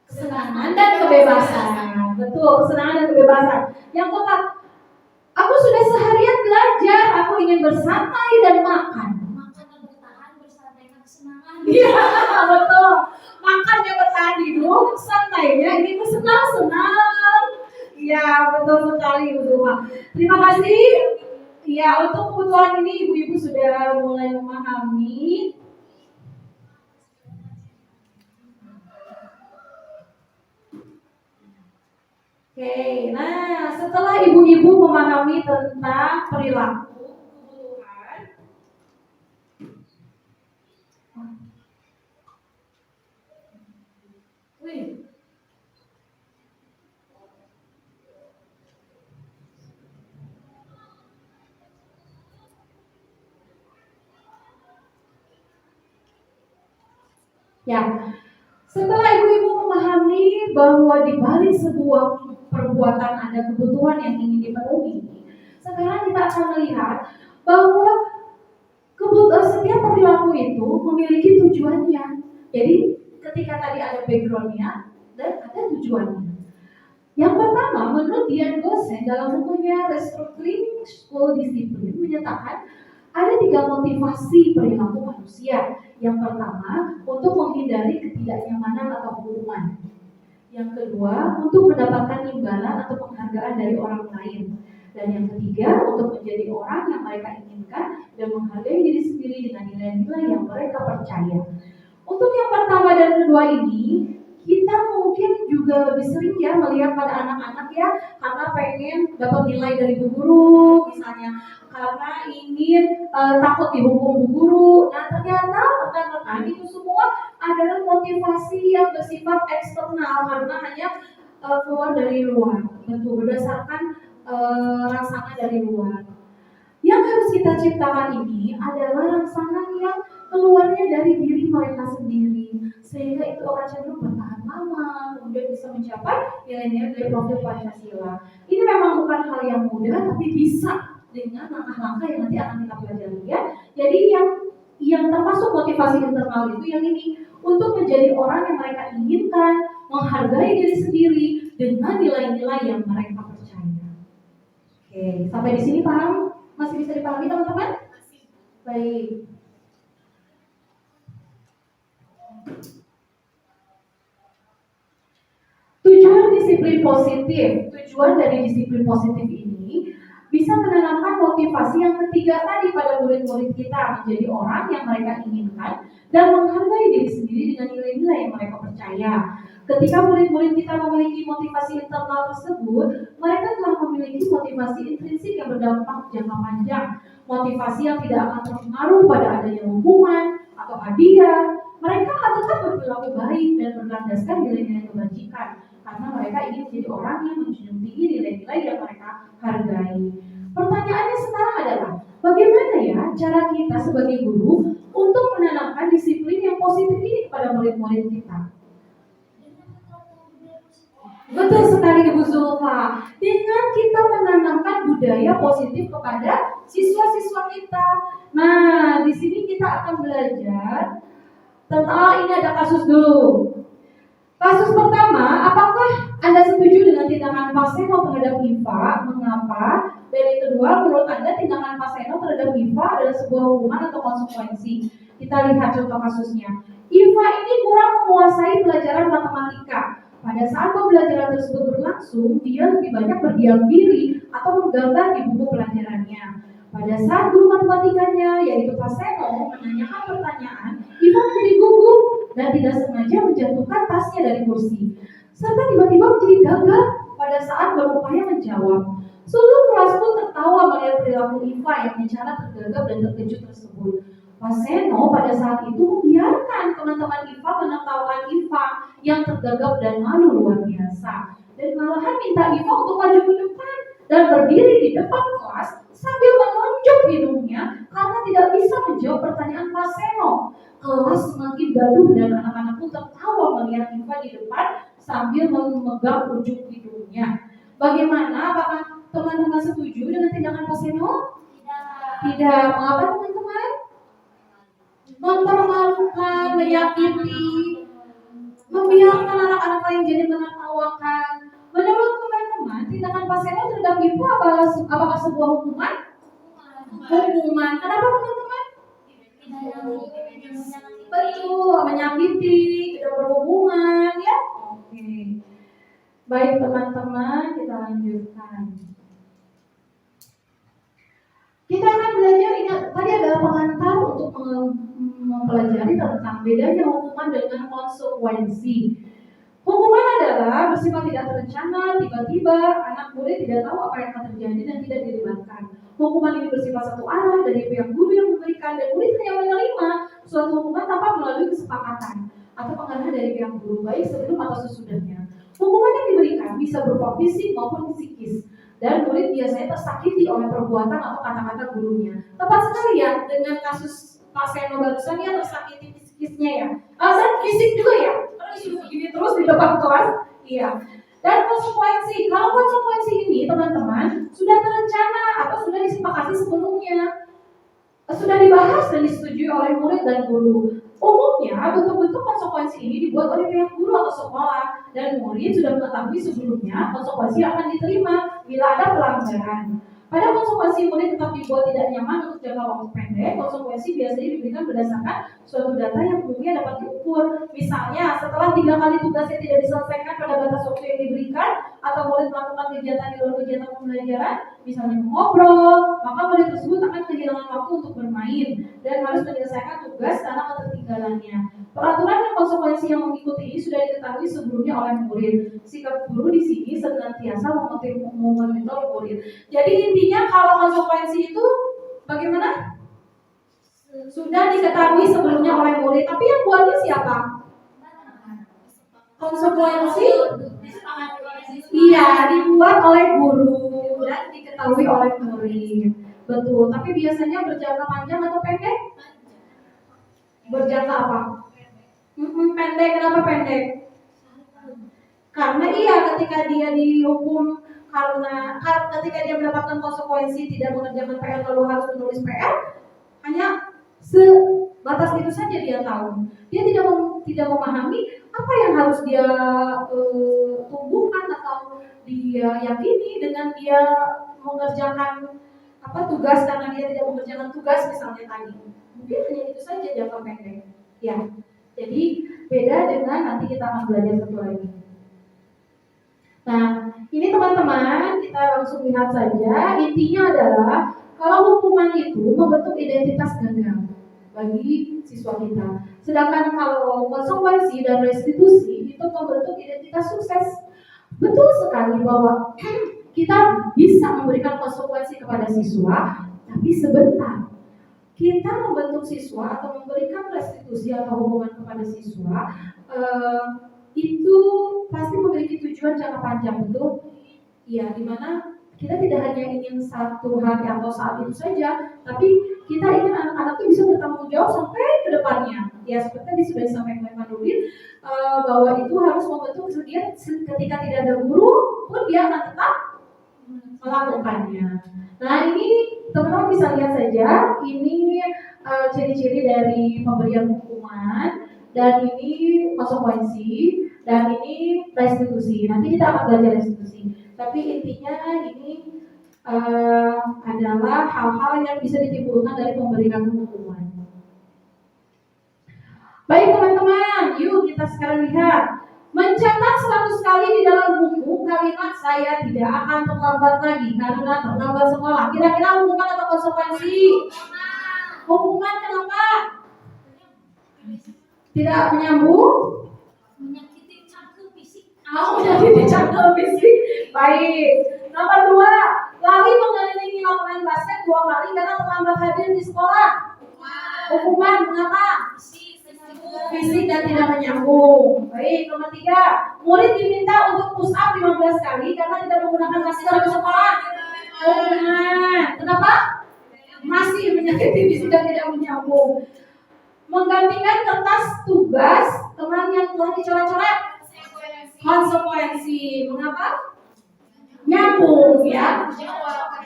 Kesenangan dan kebebasan. Betul, kesenangan dan kebebasan. Yang keempat, aku sudah seharian belajar, aku ingin bersantai dan makan. Makan dan bertahan, bersantai dan kesenangan. Iya, betul. Makannya bertahan hidup, santainya ini bersenang-senang. Iya, betul sekali Bu Zulfa. Terima kasih. Ya, untuk kebutuhan ini ibu-ibu sudah mulai memahami. Oke, nah setelah ibu-ibu memahami tentang perilaku kebutuhan, ya, setelah ibu-ibu memahami bahwa di balik sebuah perbuatan ada kebutuhan yang ingin dipenuhi, sekarang kita akan melihat bahwa setiap perilaku itu memiliki tujuannya. Jadi ketika tadi ada backgroundnya dan ada tujuannya. Yang pertama, menurut Dian Gosen dalam bukunya Restructuring School Discipline menyatakan ada 3 motivasi perilaku manusia. Yang pertama, untuk menghindari ketidaknyamanan atau hukuman. Yang kedua, untuk mendapatkan imbalan atau penghargaan dari orang lain. Dan yang ketiga, untuk menjadi orang yang mereka inginkan dan menghargai diri sendiri dengan nilai-nilai yang mereka percaya. Untuk yang pertama dan kedua ini, kita mungkin juga lebih sering ya melihat pada anak-anak ya, karena pengen dapat nilai dari bu guru misalnya, karena ingin takut dihukum bu guru. Nah ternyata rekan-rekan itu semua adalah motivasi yang bersifat eksternal karena hanya keluar dari luar, betul berdasarkan rangsangan dari luar. Yang harus kita ciptakan ini adalah rangsangan yang keluarnya dari diri mereka sendiri, sehingga itu akan cenderung bertahan lama, kemudian bisa mencapai nilai-nilai dari profil Pancasila. Ini memang bukan hal yang mudah, tapi bisa dengan langkah-langkah yang nanti akan kita pelajari ya. Jadi yang termasuk motivasi internal itu yang ini, untuk menjadi orang yang mereka inginkan, menghargai diri sendiri dengan nilai-nilai yang mereka percaya. Oke, sampai di sini paham? Masih bisa dipahami teman-teman? Baik. Tujuan disiplin positif. Tujuan dari disiplin positif ini bisa menanamkan motivasi yang ketiga tadi pada murid-murid kita, menjadi orang yang mereka inginkan dan menghargai diri sendiri dengan nilai-nilai yang mereka percaya. Ketika murid-murid kita memiliki motivasi internal tersebut, mereka telah memiliki motivasi intrinsik yang berdampak jangka panjang, motivasi yang tidak akan terpengaruh pada adanya hukuman atau hadiah. Mereka akan tetap berperilaku baik dan berlandaskan nilai-nilai kebajikan, karena mereka ingin menjadi orang yang menjunjung tinggi nilai-nilai yang mereka hargai. Pertanyaannya sekarang adalah, bagaimana ya cara kita sebagai guru untuk menanamkan disiplin yang positif ini kepada murid-murid kita? Betul sekali Ibu Zulfa. Dengan kita menanamkan budaya positif kepada siswa-siswa kita. Nah, di sini kita akan belajar tentang ini ada kasus dulu. Kasus pertama, apakah Anda setuju dengan tindakan Pak Seno terhadap IVA? Mengapa? Dan yang kedua, menurut Anda tindakan Pak Seno terhadap IVA adalah sebuah hukuman atau konsekuensi? Kita lihat contoh kasusnya. IVA ini kurang menguasai pelajaran matematika. Pada saat pembelajaran tersebut berlangsung, dia lebih banyak berdiam diri atau menggambar di buku pelajarannya. Pada saat guru matematikanya, yaitu Pak Seno, menanyakan pertanyaan, Iva menjadi gugup dan tidak sengaja menjatuhkan tasnya dari kursi, serta tiba-tiba menjadi gagap pada saat berupaya menjawab. Seluruh kelas pun tertawa melihat perilaku Iva yang bicara tergagap dan terkejut tersebut. Pak Seno pada saat itu membiarkan teman-teman IPA menertawakan IPA yang tergagap dan malu luar biasa. dan malahan minta Iva untuk maju ke depan dan berdiri di depan kelas sambil menunjuk hidungnya karena tidak bisa menjawab pertanyaan Pak Seno. Kelas semakin gaduh dan anak-anak pun tertawa melihat Iva di depan sambil memegang ujung hidungnya. Bagaimana? Apakah teman-teman setuju dengan tindakan Pak Seno? Tidak. Mengapa teman-teman? Mempermalukan, menyakiti, membiarkan anak-anak lain jadi menertawakan. Menurut teman-teman, tindakan Pak Seno terhadap Iva apakah sebuah hukuman? Hukuman. Kenapa teman-teman? Betul, menyakiti, tidak berhubungan, ya. Oke. Baik teman-teman, kita lanjutkan. Kita akan belajar, ingat tadi ada pengantar untuk mempelajari tentang bedanya hukuman dengan konsekuensi. Hukuman adalah bersifat tidak terencana, tiba-tiba anak murid tidak tahu apa yang akan terjadi dan tidak dilibatkan. Hukuman ini bersifat satu arah dari pihak guru yang memberikan dan murid hanya menerima suatu hukuman tanpa melalui kesepakatan atau pengarahan dari pihak guru baik sebelum atau sesudahnya. Hukuman yang diberikan bisa berupa fisik maupun psikis dan murid biasanya tersakiti oleh perbuatan atau kata-kata gurunya. Tepat sekali ya dengan kasus Pak Seno barusan yang tersakiti psikisnya ya. Dan fisik juga ya. Karena disuruh begini terus di depan kelas. Iya. Dan konsekuensi. Kalau konsekuensi ini teman-teman sudah terencana atau sudah disepakati sebelumnya, sudah dibahas dan disetujui oleh murid dan guru. Umumnya bentuk-bentuk konsekuensi ini dibuat oleh pihak guru atau sekolah dan murid sudah mengetahui sebelumnya konsekuensi yang akan diterima bila ada pelanggaran. Pada konsekuensi murid tetap dibuat tidak nyaman untuk jangka waktu pendek, konsekuensi biasanya diberikan berdasarkan suatu data yang umumnya dapat diukur. Misalnya, setelah 3 kali tugasnya tidak diselesaikan pada batas waktu yang diberikan, atau murid melakukan kegiatan di luar kegiatan pembelajaran, misalnya mengobrol, maka murid tersebut akan kehilangan waktu untuk bermain dan harus menyelesaikan tugas karena ketertinggalannya. Peraturan dan konsekuensi yang mengikuti ini sudah diketahui sebelumnya oleh murid. Sikap guru di sini senantiasa memonitor murid. Jadi intinya kalau konsekuensi itu bagaimana? Sudah diketahui sebelumnya oleh murid, tapi yang buatnya siapa? Konsekuensi? Iya, dibuat oleh guru dan diketahui oleh murid. Betul, tapi biasanya berjangka panjang atau pendek? Berjangka apa? Pendek, kenapa pendek? Karena iya ketika dia dihukum karena ketika dia mendapatkan konsekuensi tidak mengerjakan PR lalu harus menulis PR, hanya sebatas itu saja dia tahu. Dia tidak memahami apa yang harus dia tumbuhkan atau dia yakini dengan dia mengerjakan tugas karena dia tidak mengerjakan tugas misalnya tadi. Mungkin hanya itu saja jangka pendek. Ya. Jadi beda dengan nanti kita akan belajar satu lagi. Nah, ini teman-teman kita langsung lihat saja. Intinya adalah kalau hukuman itu membentuk identitas gagal bagi siswa kita. Sedangkan kalau konsekuensi dan restitusi itu membentuk identitas sukses. Betul sekali bahwa kita bisa memberikan konsekuensi kepada siswa, tapi sebentar. Kita membentuk siswa atau memberikan restitusi atau hukuman kepada siswa itu pasti memiliki tujuan jangka panjang, betul? Iya, dimana kita tidak hanya ingin satu hari atau saat itu saja, tapi kita ingin anak-anak itu bisa bertanggung jawab sampai ke depannya. Ya, seperti tadi sudah disampaikan oleh Pak Nurdin, bahwa itu harus membentuk dia ketika tidak ada guru pun dia akan tetap melakukannya. Nah, ini teman-teman bisa lihat saja, ini ciri-ciri dari pemberian hukuman, dan ini konsekuensi, dan ini restitusi. Nanti kita akan belajar restitusi. Tapi intinya ini adalah hal-hal yang bisa ditimbulkan dari pemberian hukuman. Baik teman-teman, yuk kita sekarang lihat. Mencatat 100 kali di dalam buku kalimat saya tidak akan terlambat lagi karena terlambat sekolah. Kira-kira hukuman atau konsekuensi? Hukuman kenapa? Tidak menyambung? Menyakiti cangkel fisik. Menyakiti cangkel fisik. Baik. Nomor 2, lari mengelilingi lapangan basket 2 kali karena terlambat hadir di sekolah. Hukuman, mengapa? fisik dan tidak menyambung. Baik, nomor 3, murid diminta untuk push up 15 kali karena tidak menggunakan masker di sekolah. Kenapa? Masih menyakiti fisik dan tidak menyambung. Menggantikan kertas tugas teman yang telah dicoret-coret. Konsekuensi. Mengapa? Nyambung ya.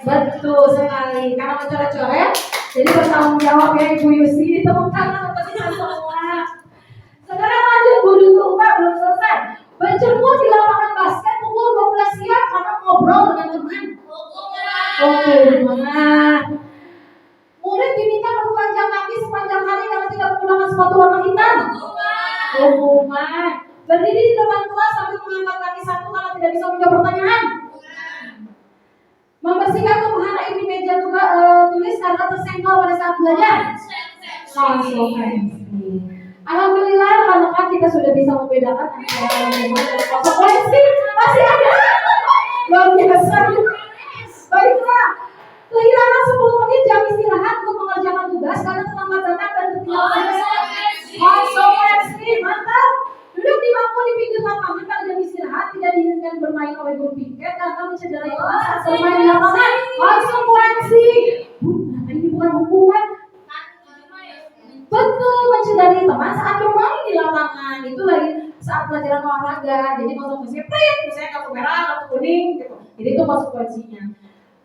Betul sekali. Karena mencoret-coret, jadi bertanggung jawab ya Ibu Yusi. Tepuk tangan untuk kita semua. Sekarang lanjut Bu Dutu, Pak, belum selesai. Berjemur di lapangan basket pukul 12 siang karena ngobrol dengan teman. Murid diminta bertelanjang kaki sepanjang hari karena tidak menggunakan sepatu warna hitam. Berdiri di depan kelas sambil mengangkat kaki satu karena tidak bisa menjawab pertanyaan. Membersihkan tumbuhan air di meja tulis karena tersenggol pada saat belajar. Konsekuensi. Alhamdulillah rekan-rekan kita sudah bisa membedakan antara memang dan konsekuensi. Masih ada. Luar biasa. Baiklah. Kehilangan 10 menit jam istirahat untuk mengerjakan tugas karena terlambat datang dan tertinggal. Konsekuensi. Mantap. Duduk di bangku di pinggir lapangan pada jam istirahat tidak diizinkan bermain oleh guru piket karena mencederai teman saat bermain di lapangan. Konsekuensi. Ini bukan hukuman. Betul, mencederai teman saat bermain di lapangan itu lagi saat pelajaran olahraga. Jadi konsekuensinya misalnya kartu merah, kartu kuning gitu. Jadi itu konsekuensinya.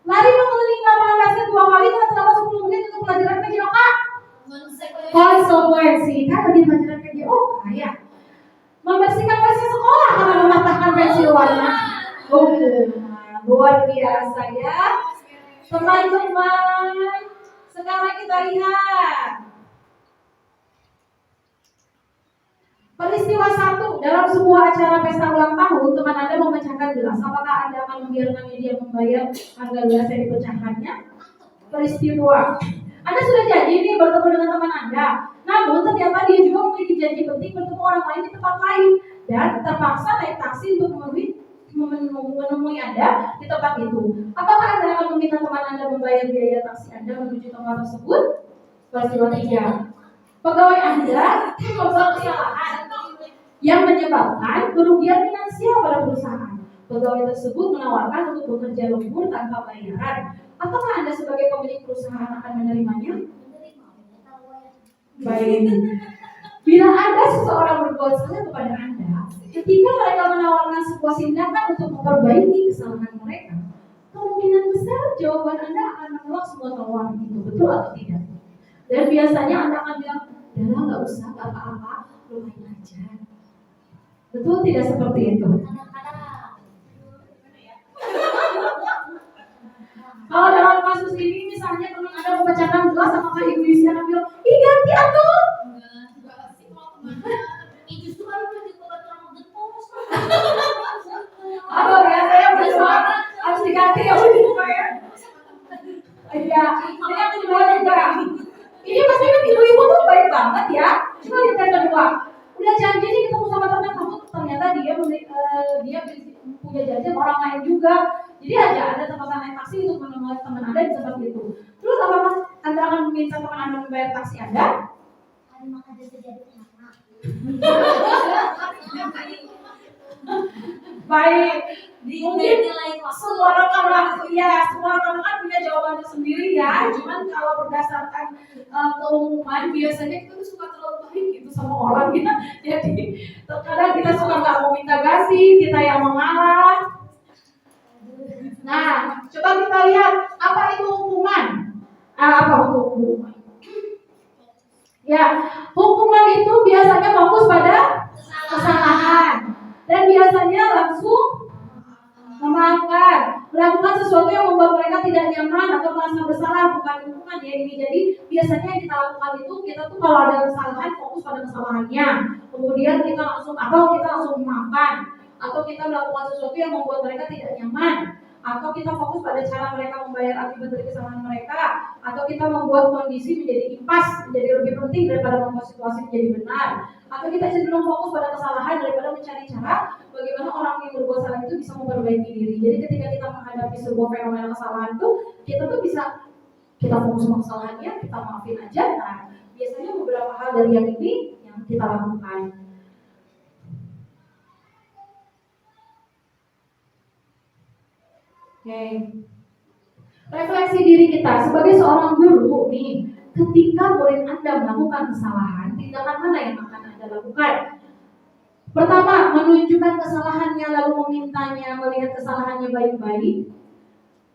Lari mengelilingi lapangan basket 2 kali karena terlambat 10 menit untuk pelajaran PJOK. Konsekuensi. Kan tadi pelajaran PJOK ya. Membersihkan WC sekolah karena mematahkan pensil warna. Luar biasa ya. Teman-teman, sekarang kita lihat peristiwa 1 dalam sebuah acara pesta ulang tahun. Teman Anda memecahkan gelas. Apakah Anda akan membiarkan dia membayar harga gelas yang dipecahkannya? Peristiwa. Anda sudah janji nih bertemu dengan teman Anda. Namun ternyata dia juga memiliki janji penting bertemu orang lain di tempat lain dan terpaksa naik taksi untuk menemui Anda di tempat itu. Apakah Anda akan meminta teman Anda membayar biaya taksi Anda menuju tempat tersebut? Peristiwa 3. Pegawai Anda membuat kesalahan yang menyebabkan kerugian finansial pada perusahaan. Pegawai tersebut menawarkan untuk bekerja lembur tanpa bayaran. Apakah Anda sebagai pemilik perusahaan akan menerimanya? Baik. Bila ada seseorang berbuat salah kepada Anda, ketika mereka menawarkan sebuah tindakan untuk memperbaiki kesalahan mereka, kemungkinan besar jawaban Anda akan menolak semua tawaran itu, betul atau tidak? Dan biasanya Anda akan bilang, "Udah nggak usah, nggak apa-apa, lumayan aja." Betul tidak seperti itu? Kalau dalam kasus ini misalnya teman Anda memecahkan gelas, apakah Ibu Yusi akan bilang, "Ih, ganti atuh"? Justru kalau di kota orang getos. Aduh ya, saya bersuara harus diganti ya udah ya. Iya, ini yang kedua juga. Ini pasti kan ibu-ibu tuh baik banget ya. Coba lihat yang kedua. Udah janji nih ketemu sama teman kamu, ternyata dia punya janji sama orang lain juga. Jadi aja ada tempat naik taksi untuk menemui teman Anda di tempat itu. Terus apakah Anda akan meminta teman Anda membayar taksi Anda? Maka ada terjadi Baik, mungkin semua rekan-rekan punya jawaban sendiri ya. Cuman kalau berdasarkan keumuman biasanya kita tuh suka terlalu baik gitu sama orang kita. Jadi terkadang kita suka nggak mau minta kasih, kita yang mengalah. Nah, coba kita lihat apa itu hukuman. Apa hukuman? Ya, hukuman itu biasanya fokus pada kesalahan dan biasanya langsung memaafkan, melakukan sesuatu yang membuat mereka tidak nyaman atau merasa bersalah, bukan hukuman ya ini. Jadi biasanya yang kita lakukan itu kita tuh kalau ada kesalahan fokus pada kesalahannya, kemudian kita langsung memaafkan, atau kita melakukan sesuatu yang membuat mereka tidak nyaman, atau kita fokus pada cara mereka membayar akibat dari kesalahan mereka, atau kita membuat kondisi menjadi impas, menjadi lebih penting daripada membuat situasi menjadi benar, atau kita cenderung fokus pada kesalahan daripada mencari cara bagaimana orang yang berbuat salah itu bisa memperbaiki diri. Jadi ketika kita menghadapi sebuah fenomena kesalahan itu, kita tuh bisa kita fokus sama kesalahannya, kita maafin aja. Nah, biasanya beberapa hal dari yang ini yang yang kita lakukan. Oke. Refleksi diri kita sebagai seorang guru nih, ketika murid Anda melakukan kesalahan, tindakan mana yang akan Anda lakukan? Pertama, menunjukkan kesalahannya lalu memintanya melihat kesalahannya baik-baik.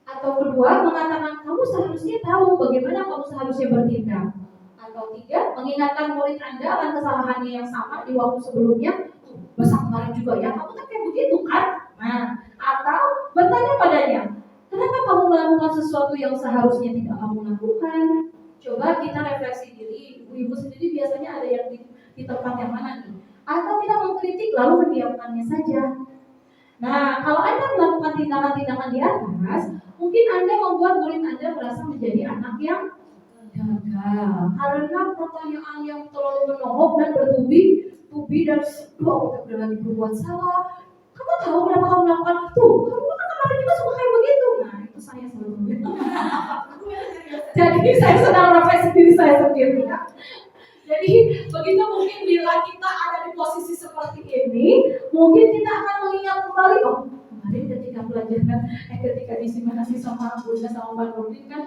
Atau kedua, mengatakan kamu seharusnya tahu bagaimana kamu seharusnya bertindak. Atau tiga, mengingatkan murid Anda akan kesalahannya yang sama di waktu sebelumnya. Masa kemarin juga ya, kamu kan kayak begitu kan? Nah, atau bertanya padanya, kenapa kamu melakukan sesuatu yang seharusnya tidak kamu lakukan? Coba kita refleksi diri, ibu-ibu sendiri biasanya ada yang di tempat yang mana nih? Atau kita mengkritik lalu mendiamkannya saja. Nah, kalau Anda melakukan tindakan-tindakan di atas, mungkin Anda membuat murid Anda merasa menjadi anak yang gagal. Karena pertanyaan yang terlalu menohok dan bertubi-tubi dan aku udah lagi berbuat salah. Kamu tahu kenapa kamu melakukan itu? Kamu kan kemarin juga suka kayak begitu. Nah, itu saya sebelumnya. Jadi saya sedang refleksi diri saya sendiri ya. Jadi begitu mungkin bila kita ada di posisi seperti ini, mungkin kita akan mengingat kembali, oh kemarin ketika pelajaran, ketika disimulasi sama Bunda sama Mbak Nurdin kan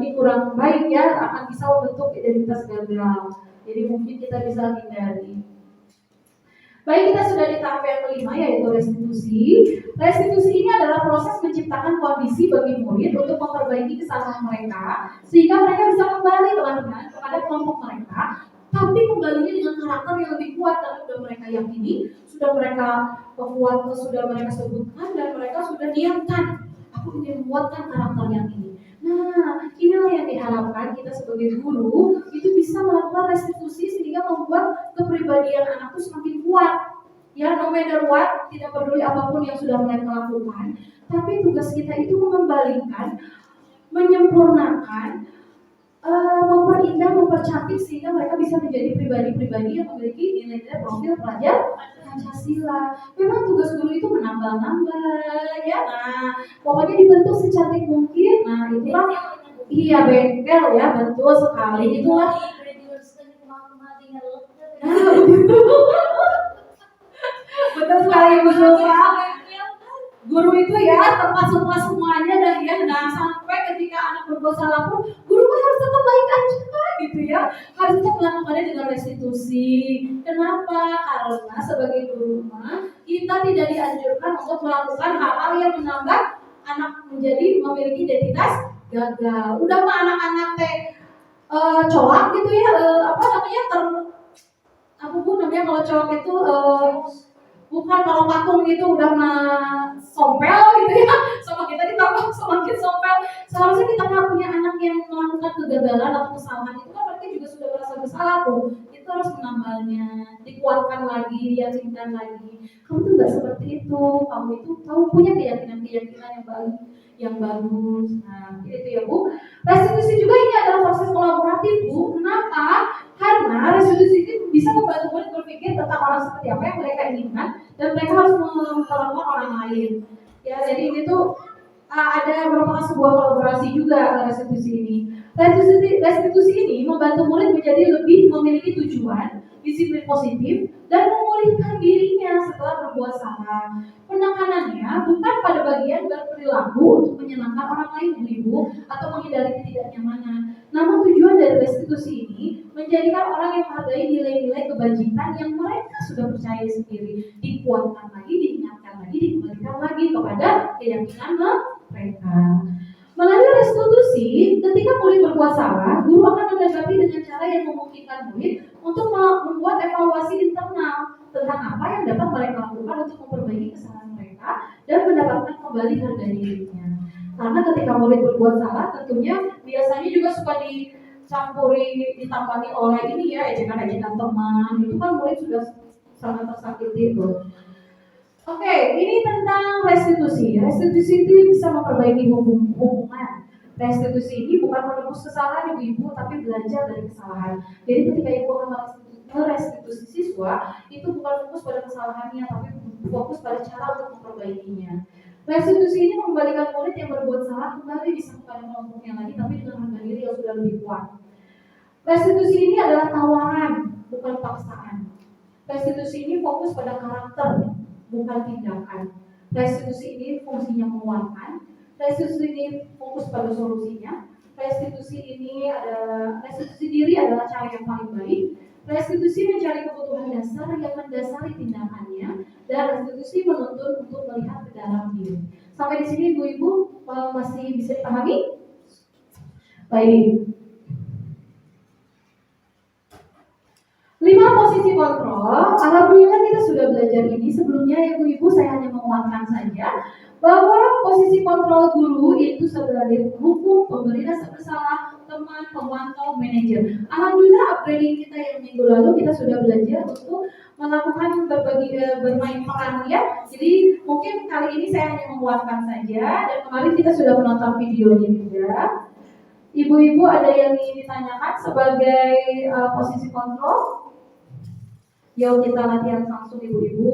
ini kurang baik ya, akan bisa membentuk identitas gagal. Jadi mungkin kita bisa hindari. Baik, kita sudah di tahap yang kelima yaitu restitusi. Restitusi ini adalah proses menciptakan kondisi bagi murid untuk memperbaiki kesalahan mereka sehingga mereka bisa kembali pelan-pelan kepada kelompok mereka, tapi kembalinya dengan karakter yang lebih kuat karena sudah mereka yakini, sudah mereka kuat, sudah mereka sebutkan dan mereka sudah diamkan. Aku ingin membuatkan karakter yang ini. Nah, inilah yang diharapkan kita sebagai guru itu bisa melakukan restitusi sehingga membuat kepribadian anak itu semakin kuat. Ya, no matter what, tidak peduli apapun yang sudah mereka lakukan, tapi tugas kita itu mengembalikan, menyempurnakan, memperindah, mempercantik sehingga mereka bisa menjadi pribadi-pribadi yang memiliki nilai-nilai profil pelajar Pancasila. Memang tugas guru itu menambah-nambah, ya. Nah, pokoknya dibentuk secantik mungkin. Nah, itulah iya bengkel ya, betul sekali. Itulah. Nah, begitu. Betul sekali Ibu Sulfa. Guru itu ya tempat semuanya dah ya. Nah, sampai ketika anak berbuat salah pun guru harus tetap baik aja gitu ya. Harus tetap melakukannya dengan restitusi. Kenapa? Karena sebagai guru kita tidak dianjurkan untuk melakukan hal-hal yang menambah anak menjadi memiliki identitas gagal. Udah mah anak-anak colak gitu ya, apa namanya kalau colak itu bukan kalau patung itu udah sompel gitu ya, sama kita ditambah semakin sompel. Seharusnya kita nggak punya anak yang melakukan kegagalan atau kesalahan itu kan mereka juga sudah merasa bersalah tuh. Itu harus menambahnya, dikuatkan lagi, diyakinkan lagi. Kamu tuh nggak seperti itu, kamu itu tahu punya keyakinan yang bagus. Nah, itu ya Bu. Restitusi juga ini adalah proses kolaboratif Bu. Kenapa? Karena restitusi itu bisa membantu murid berpikir tentang orang seperti apa yang mereka inginkan dan mereka harus memperlakukan orang lain. Ya, jadi ini tuh ada merupakan sebuah kolaborasi juga restitusi ini. Restitusi ini membantu murid menjadi lebih memiliki tujuan, disiplin positif, dan memulihkan dirinya setelah berbuat salah. Penekanannya bukan pada bagian berperilaku untuk menyenangkan orang lain, Ibu, atau menghindari ketidaknyamanan. Namun tujuan dari restitusi ini menjadikan orang yang menghargai nilai-nilai kebajikan yang mereka sudah percaya sendiri, dikuatkan lagi, diingatkan lagi, dikembalikan lagi kepada keyakinan mereka. Melalui restitusi, ketika murid berbuat salah, guru akan menanggapi dengan cara yang memungkinkan murid untuk membuat evaluasi internal tentang apa yang dapat mereka lakukan untuk memperbaiki kesalahan mereka dan mendapatkan kembali harga dirinya. Karena ketika murid berbuat salah, tentunya biasanya juga suka ditambahi oleh ini ya, ejekan-ejekan teman. Itu kan murid sudah sangat tersakiti itu. Oke, ini tentang restitusi. Restitusi itu bisa memperbaiki hubungan. Restitusi ini bukan menebus kesalahan ibu-ibu, tapi belajar dari kesalahan. Jadi ketika ibu akan merestitusi siswa, itu bukan fokus pada kesalahannya, tapi fokus pada cara untuk memperbaikinya. Restitusi ini mengembalikan murid yang berbuat salah kembali bisa kepada kelompoknya lagi, tapi dengan harga diri yang sudah lebih kuat. Restitusi ini adalah tawaran bukan paksaan. Restitusi ini fokus pada karakter, bukan tindakan. Restitusi ini fungsinya menguatkan. Restitusi ini fokus pada solusinya. Restitusi diri adalah cara yang paling baik. Restitusi mencari kebutuhan dasar yang mendasari tindakannya, dan restitusi menuntun untuk melihat ke dalam diri. Sampai di sini ibu-ibu masih bisa dipahami? Baik. 5 posisi kontrol. Alhamdulillah kita sudah belajar ini. Sebelumnya ibu-ibu saya hanya menguatkan saja bahwa posisi kontrol guru itu sebagai hukum, pemberi rasa bersalah, teman, pemantau, manajer. Alhamdulillah upgrading kita yang minggu lalu kita sudah belajar untuk melakukan bermain peran ya. Jadi mungkin kali ini saya hanya menguatkan saja, dan kemarin kita sudah menonton videonya juga. Ibu-ibu ada yang ingin ditanyakan sebagai posisi kontrol? Yuk kita latihan langsung ibu-ibu.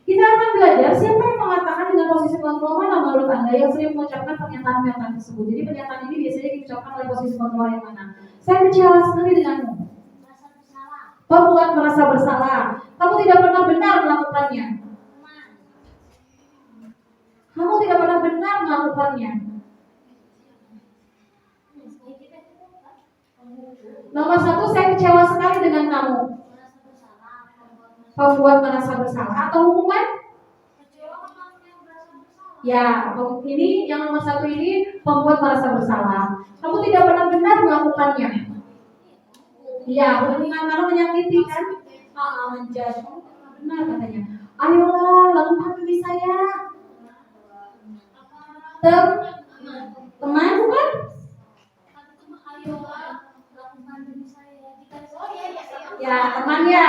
Kita akan belajar siapa yang mengatakan dengan posisi kontrol mana menurut Anda yang sering mengucapkan pernyataan-pernyataan tersebut. Jadi pernyataan ini biasanya diucapkan oleh posisi kontrol yang mana? Saya kecewa sekali denganmu. Merasa bersalah. Pembuat merasa bersalah. Kamu tidak pernah benar melakukannya. Teman. Kamu tidak pernah benar melakukannya. Nomor 1, saya kecewa sekali dengan kamu. Merasa bersalah. Pembuat merasa bersalah atau hukuman? Kecewa karena yang merasa bersalah. Ya, ini yang nomor 1 ini pembuat merasa bersalah. Kamu tidak pernah benar melakukannya. Ya, hubungan karena menyakiti kan? Menjudge. Kamu tidak pernah benar katanya. Ayolah, lakukan demi saya. Teman bukan? Ya, teman ya.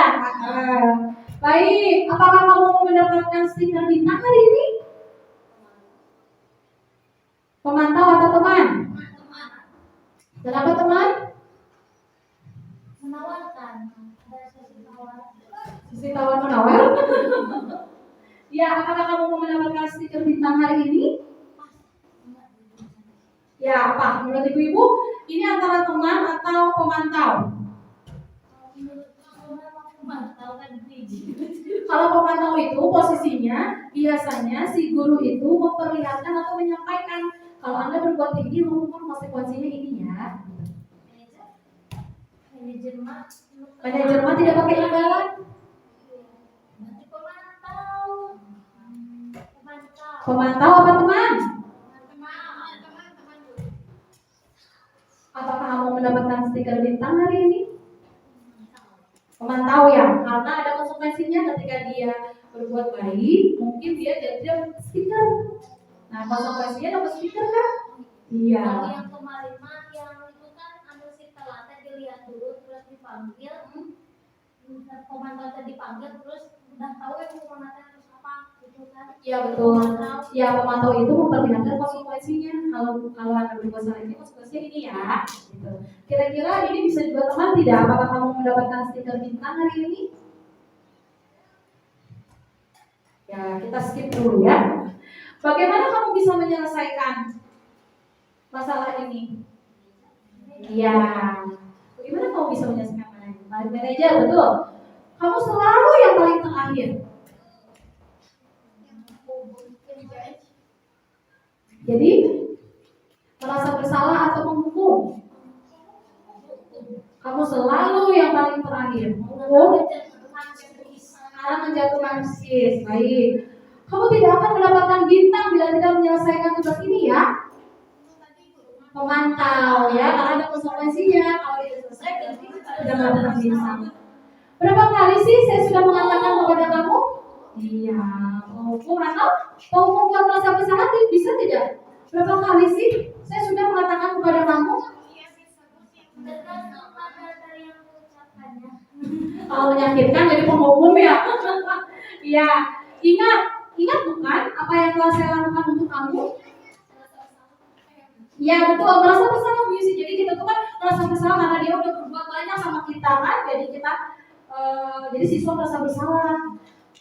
Baik, apakah kamu mau mendapatkan stiker bintang hari ini? Pemantau atau teman? Kenapa teman? Menawarkan. Ada sesi tawar. Sisi tawar menawar. Ya, apakah kamu mau mendapatkan stiker bintang hari ini? Ya, apa? Menurut ibu-ibu, ini antara teman atau pemantau? Kalau pemantau itu posisinya biasanya si guru itu memperlihatkan atau menyampaikan kalau Anda berbuat ini, hukum konsekuensinya ini ya. Manajer mah tidak pakai imbalan. Pemantau apa teman? Apakah kamu mendapatkan stiker bintang hari ini? Pemantau ya, karena ada konsekuensinya ketika dia berbuat baik, mungkin dia jadi stiker. Nah, konsekuensinya dapat stiker kan? Iya. Kalau yang kemarin mah yang itu kan ambil si telatnya dilihat dulu terus dipanggil. Pemantau tadi dipanggil terus udah tahu ya hukumannya harus apa gitu kan? Iya betul. Ya pemantau itu memperlihatkan konsekuensinya. Kalau Anda berbuat salah ini konsekuensinya ini ya. Gitu. Kira-kira ini bisa dibuat teman tidak? Apakah kamu mendapatkan stiker bintang hari ini? Ya kita skip dulu ya. Bagaimana kamu bisa menyelesaikan masalah ini? Iya. Bagaimana kamu bisa menyelesaikan masalah ini? Manajer betul. Kamu selalu yang paling terakhir. Jadi merasa bersalah atau menghukum? Kamu selalu yang paling terakhir. Menghukum karena menjatuhkan sis. Baik. Kamu tidak akan mendapatkan bintang bila tidak menyelesaikan tugas ini ya. Memantau ya, karena ada konsekuensinya. Kalau tidak selesai, berarti kita tidak mendapatkan bintang. Berapa kali sih saya sudah mengatakan kepada kamu? Iya, menghukum atau mau membuat merasa bersalah bisa tidak? Berapa kali sih saya sudah mengatakan kepada kamu? Kalau menyakitkan jadi penghukum ya. Iya, ingat bukan apa yang telah saya lakukan untuk kamu? Ya betul, merasa bersalah Bu Yusi. Jadi kita tuh kan merasa bersalah karena dia udah berbuat banyak sama kita kan. Jadi siswa merasa bersalah.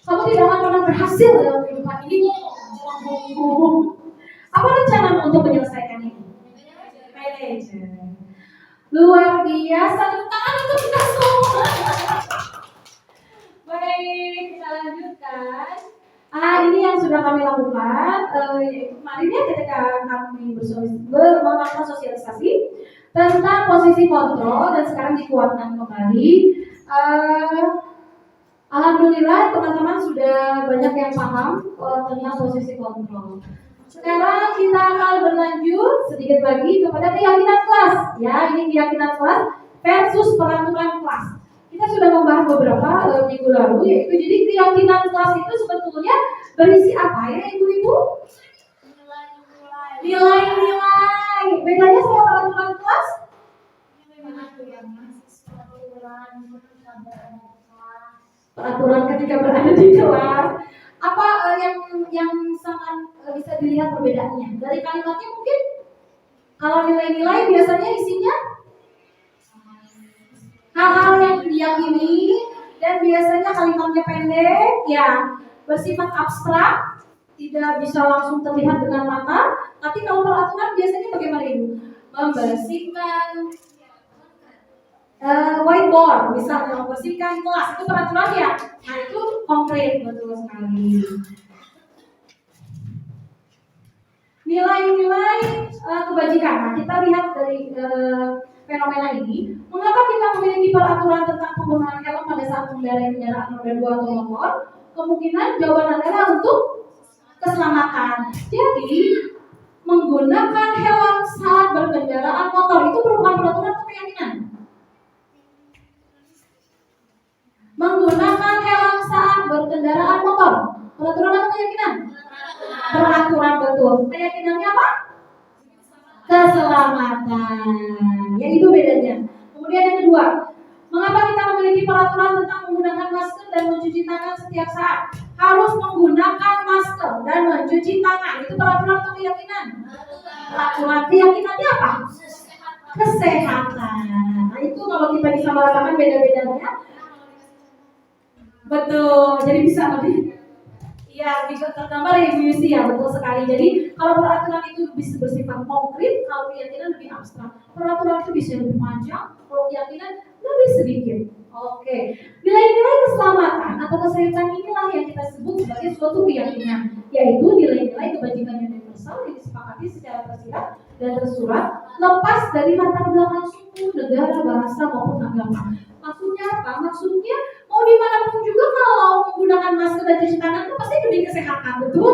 Kamu tidak akan pernah berhasil dalam kehidupan ini. Apa rencanamu untuk menyelesaikan ini? Manajer. Luar biasa, tepuk tangan untuk kita semua. Baik, kita lanjutkan. Ini yang sudah kami lakukan, yaitu kemarin ya ketika kami melakukan sosialisasi tentang posisi kontrol dan sekarang dikuatkan kembali. Alhamdulillah teman-teman sudah banyak yang paham tentang posisi kontrol. Sekarang kita akan berlanjut sedikit lagi kepada keyakinan kelas. Ya, ini keyakinan kelas versus peraturan kelas. Kita sudah membahas beberapa minggu lalu, yaitu jadi keyakinan kelas itu sebetulnya berisi apa ya ibu-ibu? Nilai-nilai. Bedanya sama peraturan kelas? Peraturan ketika berada di kelas. Apa yang sangat bisa dilihat perbedaannya? Dari kalimatnya mungkin kalau nilai-nilai biasanya isinya hal-hal yang diyakini dan biasanya kalimatnya pendek, ya bersifat abstrak, tidak bisa langsung terlihat dengan mata. Tapi kalau peraturan biasanya bagaimana ibu? Membersihkan whiteboard, misalnya membersihkan kelas, itu peraturan ya. Nah itu konkret, betul sekali. Nilai-nilai kebajikan. Nah, kita lihat dari fenomena ini, mengapa kita memiliki peraturan tentang penggunaan helm pada saat mengendarai kendaraan roda 2 atau motor? Kemungkinan jawaban adalah untuk keselamatan. Jadi, menggunakan helm saat berkendaraan motor itu merupakan peraturan atau keyakinan? Menggunakan helm saat berkendaraan motor, peraturan atau keyakinan? Peraturan, betul. Keyakinannya apa? Keselamatan. Ya itu bedanya. Kemudian yang kedua, mengapa kita memiliki peraturan tentang menggunakan masker dan mencuci tangan setiap saat? Harus menggunakan masker dan mencuci tangan. Itu peraturan atau keyakinan? Peraturan. Keyakinannya apa? Kesehatan. Nah itu kalau kita bisa merasakan beda-bedanya. Betul. Jadi bisa lebih. Ya, bisa tergambar ya Ibu Yusi ya, betul sekali. Jadi kalau peraturan itu bisa bersifat konkret, kalau keyakinan lebih abstrak. Peraturan itu bisa lebih panjang, kalau keyakinan lebih sedikit. Oke, nilai-nilai keselamatan atau kesehatan inilah yang kita sebut sebagai suatu keyakinan, yaitu nilai-nilai kebajikan universal yang disepakati secara tersirat dan tersurat, lepas dari latar belakang suku, negara, bahasa maupun agama. Maksudnya apa? Maksudnya mau dimanapun juga kalau menggunakan masker dan cuci tangan itu pasti demi kesehatan, betul?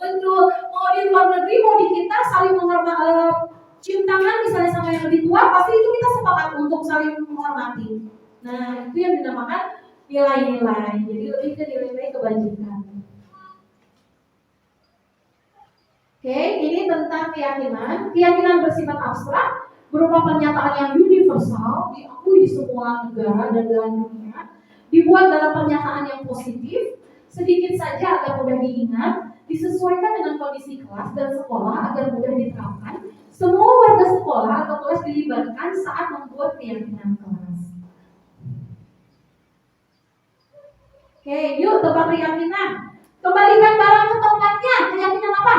Betul. Mau di luar negeri, mau di kita saling cium tangan misalnya sama yang lebih tua, pasti itu kita sepakat untuk saling menghormati. Nah itu yang dinamakan nilai-nilai. Jadi lebih ke nilai-nilai kebajikan. Oke, ini tentang keyakinan. Keyakinan bersifat abstrak, berupa pernyataan yang universal, diakui di semua negara dan dalam dunia, dibuat dalam pernyataan yang positif, sedikit saja agar mudah diingat, disesuaikan dengan kondisi kelas dan sekolah agar mudah diterapkan. Semua warga sekolah atau kelas dilibatkan saat membuat keyakinan kelas. Oke, yuk tebak keyakinan. Kembalikan barang ke tempatnya. Keyakinan apa?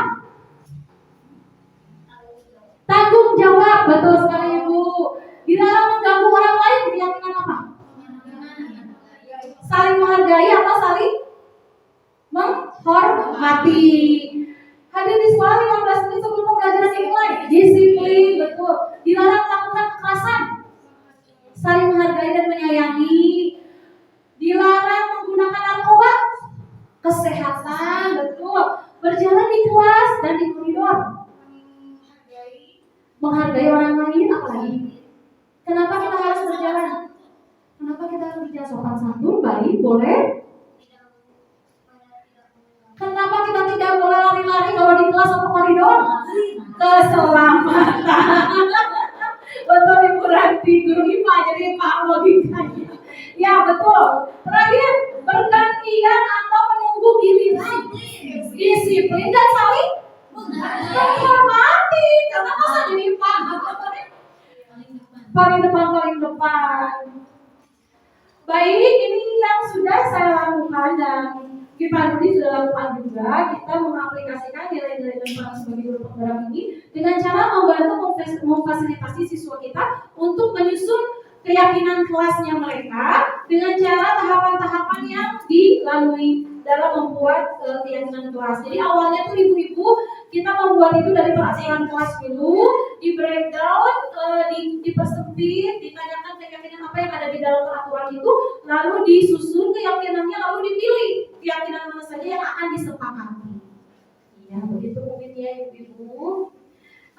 Tanggung jawab, betul sekali Ibu. Dilarang mengganggu orang lain, keyakinan apa? Saling menghargai atau saling menghormati. Hadir di sekolah 15 menit sebelum pembelajaran dimulai. Disiplin, betul. Dilarang melakukan kekerasan. Saling menghargai dan menyayangi. Dilarang menggunakan narkoba. Kesehatan, betul. Berjalan di kelas dan di koridor. Menghargai orang lain, apalagi? Kenapa kita harus berjalan? Kenapa kita harus berjalan sopan santun, baik, boleh? Kenapa kita tidak boleh lari-lari kalau di kelas atau koridor? Keselamatan. Betul Ibu Ranti, guru IPA jadi paham logikanya. Ya betul. Terakhir, bergantian atau menunggu giliran. Disiplin dan saling menghormati. Karena masa jadi paham. Paling depan. Baik, ini yang sudah saya lakukan dan gitu Pak Rudi sudah lakukan juga, kita mengaplikasikan nilai-nilai dan peran sebagai guru penggerak ini dengan cara membantu memfasilitasi siswa kita untuk menyusun keyakinan kelasnya mereka dengan cara tahapan-tahapan yang dilalui dalam membuat keyakinan kelas. Jadi awalnya tuh ibu-ibu kita membuat itu dari peraturan kelas dulu, di breakdown, dipersempit, ditanyakan keyakinan apa yang ada di dalam peraturan itu, lalu disusun keyakinannya, lalu dipilih keyakinan mana saja yang akan disepakati. Ya, begitu mungkin ya ibu-ibu.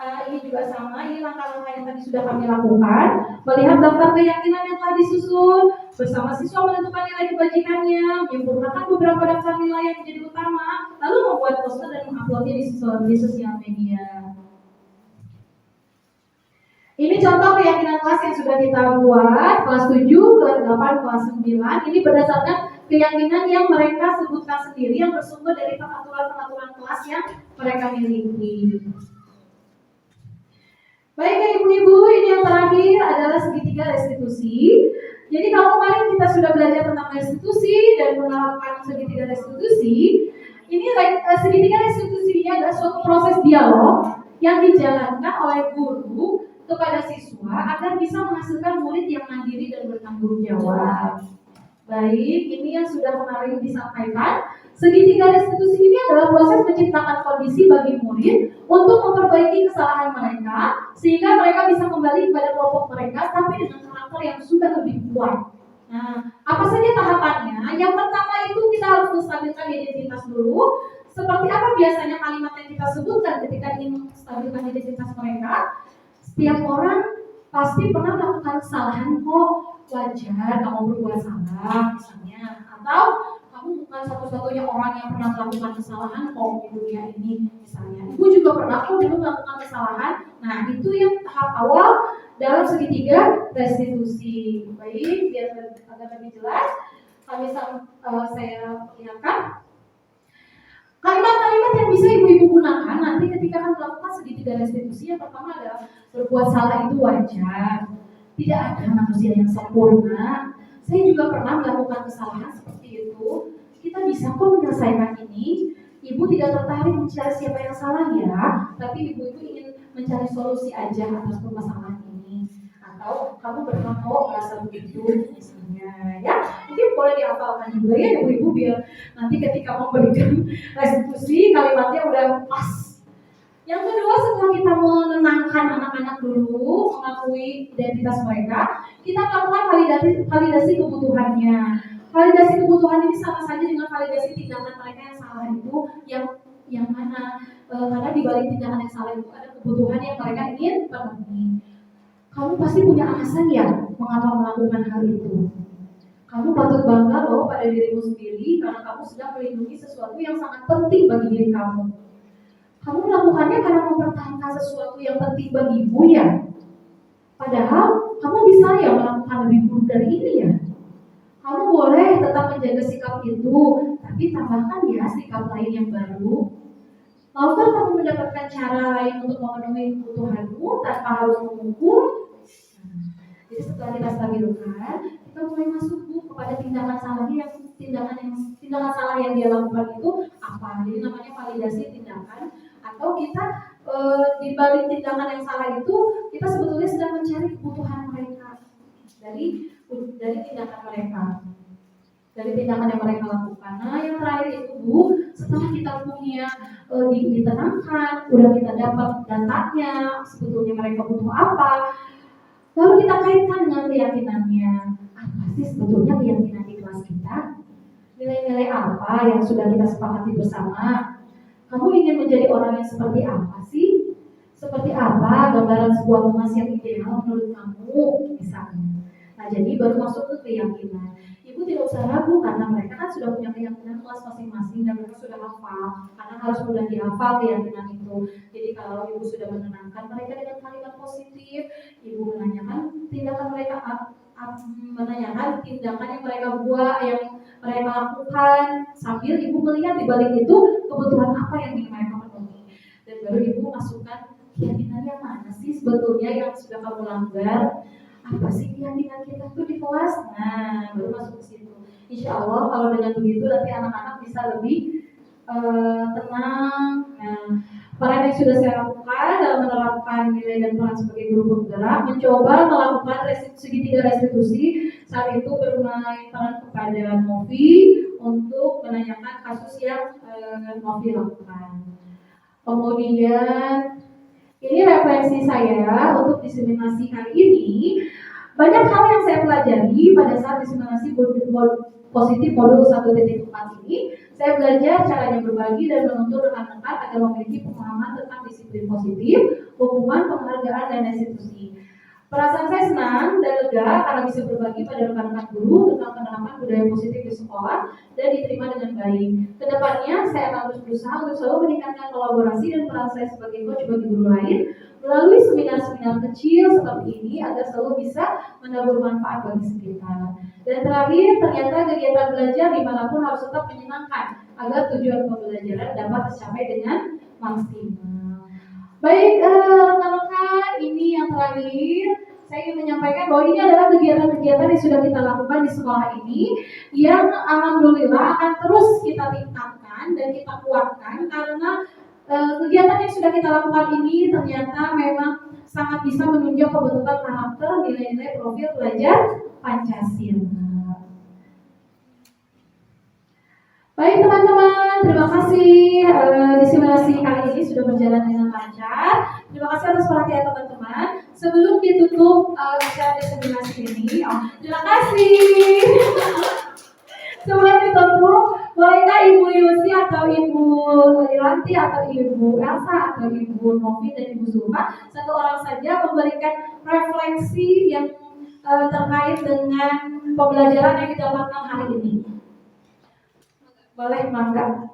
Ini juga sama, ini langkah-langkah yang tadi sudah kami lakukan. Melihat daftar keyakinan yang telah disusun, bersama siswa menentukan nilai kebajikannya, menyempurnakan beberapa daftar nilai yang menjadi utama, lalu membuat poster dan menguploadnya di sosial media. Ini contoh keyakinan kelas yang sudah kita buat, kelas 7, kelas 8, kelas 9. Ini berdasarkan keyakinan yang mereka sebutkan sendiri yang bersumber dari peraturan-peraturan kelas yang mereka miliki. Baik ya ibu-ibu, ini yang terakhir adalah segitiga restitusi. Jadi kalau kemarin kita sudah belajar tentang restitusi dan menerapkan segitiga restitusi, ini segitiga restitusi ini adalah suatu proses dialog yang dijalankan oleh guru kepada siswa agar bisa menghasilkan murid yang mandiri dan bertanggung jawab. Baik, ini yang sudah kemarin disampaikan. Segitiga restitusi ini adalah proses menciptakan kondisi bagi murid untuk memperbaiki kesalahan mereka sehingga mereka bisa kembali kepada kelompok mereka tapi dengan karakter yang sudah lebih kuat. Nah, apa saja tahapannya? Yang pertama itu kita harus menstabilkan identitas dulu. Seperti apa biasanya kalimat yang kita sebutkan ketika ingin menstabilkan identitas mereka? Setiap orang pasti pernah melakukan kesalahan kok, wajar kamu berbuat salah misalnya, atau kamu bukan satu-satunya orang yang pernah melakukan kesalahan kok di dunia ini misalnya. Ibu juga pernah kok dulu melakukan kesalahan. Nah, itu yang tahap awal dalam segitiga restitusi. Baik, biar agak lebih jelas, saya perlihatkan kalimat-kalimat yang bisa ibu-ibu gunakan nanti ketika akan melakukan segitiga restitusi. Yang pertama adalah berbuat salah itu wajar. Tidak ada manusia yang sempurna. Saya juga pernah melakukan kesalahan seperti itu. Kita bisa kok menyelesaikan ini. Ibu tidak tertarik mencari siapa yang salah ya, tapi ibu itu ingin mencari solusi aja atas permasalahan ini. Atau kamu berhak kok merasa begitu misalnya ya. Mungkin boleh dihafalkan juga ya ibu-ibu biar nanti ketika memberikan restitusi kalimatnya udah pas. Yang kedua, setelah kita menenangkan anak-anak dulu, mengakui identitas mereka, kita melakukan validasi kebutuhannya. Validasi kebutuhan ini sama saja dengan validasi tindakan mereka yang salah itu, yang mana karena di balik tindakan yang salah itu ada kebutuhan yang mereka ingin penuhi. Kamu pasti punya alasan ya mengapa melakukan hal itu. Kamu patut bangga loh pada dirimu sendiri karena kamu sedang melindungi sesuatu yang sangat penting bagi diri kamu. Kamu melakukannya karena mempertahankan sesuatu yang penting bagimu ya. Padahal kamu bisa ya melakukan lebih buruk dari ini ya. Kamu boleh tetap menjaga sikap itu, tapi tambahkan ya sikap lain yang baru. Maukah kamu mendapatkan cara lain untuk memenuhi kebutuhanmu tanpa harus mengukur? Jadi setelah kita stabilkan, kita mulai masuk kepada tindakan salah yang dia lakukan itu apa? Jadi namanya validasi tindakan. Atau kita di balik tindakan yang salah itu kita sebetulnya sedang mencari kebutuhan mereka dari tindakan mereka, dari tindakan yang mereka lakukan. Nah, yang terakhir itu Bu, setelah kita punya ditenangkan, udah kita dapat datanya, sebetulnya mereka butuh apa, lalu kita kaitkan dengan keyakinannya. Apa sih sebetulnya keyakinan di kelas kita? Nilai-nilai apa yang sudah kita sepakati bersama? Kamu ingin menjadi orang yang seperti apa sih? Seperti apa gambaran sebuah kelas yang ideal menurut kamu misalnya? Nah, jadi baru masuk ke keyakinan. Ibu tidak usah ragu karena mereka kan sudah punya keyakinan kelas masing-masing dan mereka sudah hafal. Karena harus mudah dihafal keyakinan itu. Jadi kalau ibu sudah menenangkan mereka dengan kalimat positif, ibu menanyakan tindakan mereka yang mereka buat, yang mereka lakukan, sambil ibu melihat di balik itu kebutuhan apa yang ingin mereka penuhi. Dan baru ibu masukkan keyakinannya mana sih sebetulnya yang sudah kamu langgar. Apa sih keyakinan kita tuh di kelas? Nah, baru masuk ke situ. Insya Allah kalau dengan begitu nanti anak-anak bisa lebih tenang. Nah, peran yang sudah saya lakukan dalam menerapkan nilai dan peran sebagai guru penggerak, mencoba melakukan segitiga restitusi. Saat itu bermain peran kepada Novi untuk menanyakan kasus yang Novi lakukan. Kemudian ini referensi saya untuk diseminasi kali ini. Banyak hal yang saya pelajari pada saat diseminasi positif modul 1.4 ini. Saya belajar caranya berbagi dan menuntut rekan-rekan agar memiliki pemahaman tentang disiplin positif, hukuman, penghargaan, dan restitusi. Perasaan saya senang dan lega karena bisa berbagi pada rekan-rekan guru tentang penerapan budaya positif di sekolah dan diterima dengan baik. Kedepannya saya akan terus berusaha untuk selalu meningkatkan kolaborasi dan peran saya sebagai coach bagi guru lain melalui seminar-seminar kecil seperti ini agar selalu bisa menabur manfaat bagi sekitar. Dan terakhir, ternyata kegiatan belajar dimanapun harus tetap menyenangkan agar tujuan pembelajaran dapat tercapai dengan maksimal. Baik, rekan-rekan, ini yang terakhir saya ingin menyampaikan bahwa ini adalah kegiatan-kegiatan yang sudah kita lakukan di sekolah ini yang alhamdulillah akan terus kita tingkatkan dan kita kuatkan karena kegiatan yang sudah kita lakukan ini ternyata memang sangat bisa menunjang pembentukan karakter, nilai-nilai profil pelajar Pancasila. Baik teman-teman, terima kasih diseminasi kali ini sudah berjalan dengan lancar. Terima kasih atas perhatian teman-teman. Sebelum ditutup acara diseminasi ini, terima kasih. Sebelum ditutup, bolehkah Ibu Yusi atau Ibu Iranti atau Ibu Elsa atau Ibu Novi dan Ibu Zulfa satu orang saja memberikan refleksi yang terkait dengan pembelajaran yang didapatkan hari ini. Boleh, mangga.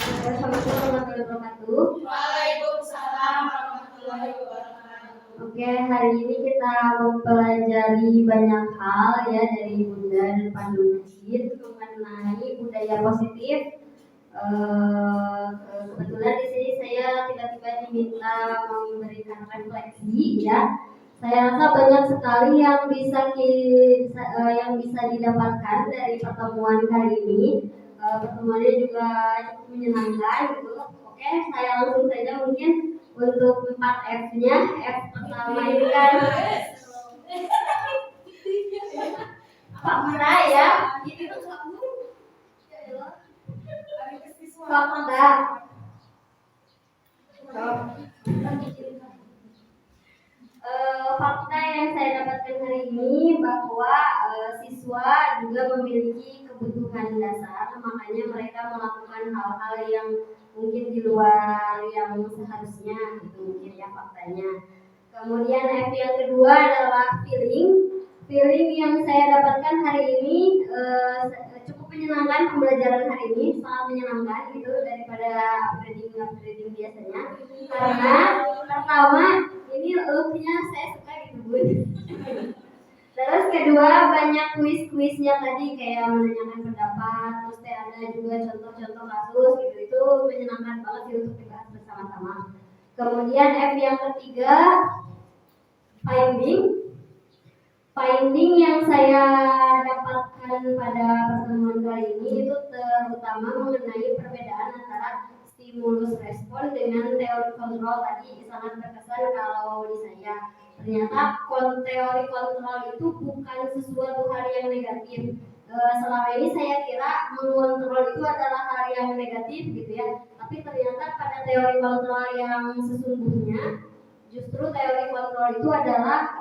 Assalamualaikum warahmatullahi wabarakatuh. Waalaikumsalam warahmatullahi wabarakatuh. Oke, hari ini kita mempelajari banyak hal ya dari Bunda dan Pak Dudit mengenai budaya positif. Kebetulan di sini saya tiba-tiba diminta memberikan refleksi ya. Saya rasa banyak sekali yang bisa didapatkan dari pertemuan kali ini. Pertemuannya juga cukup menyenangkan gitu. Oke, saya langsung saja mungkin untuk 4F-nya. F pertama ini kan fakta ya. Fakta. Fakta yang saya dapatkan hari ini bahwa siswa juga memiliki kebutuhan dasar, makanya mereka melakukan hal-hal yang mungkin di luar yang seharusnya, itu mungkin ya faktanya. Kemudian F yang kedua adalah feeling yang saya dapatkan hari ini cukup menyenangkan. Pembelajaran hari ini sangat menyenangkan gitu daripada upgrading biasanya, karena pertama ini looknya saya suka gitu Bun. Terus kedua banyak kuis-kuisnya tadi kayak menanyakan pendapat, terus ada juga contoh-contoh kasus gitu, itu menyenangkan banget sih untuk dibahas bersama-sama. Kemudian F yang ketiga finding yang saya dapatkan pada pertemuan kali ini itu terutama mengenai perbedaan antara stimulus respon dengan teori kontrol. Tadi sangat berkesan kalau di saya. Ternyata teori kontrol itu bukan sesuatu hal yang negatif. Selama ini saya kira mengontrol itu adalah hal yang negatif gitu ya. Tapi ternyata pada teori kontrol yang sesungguhnya justru teori kontrol itu adalah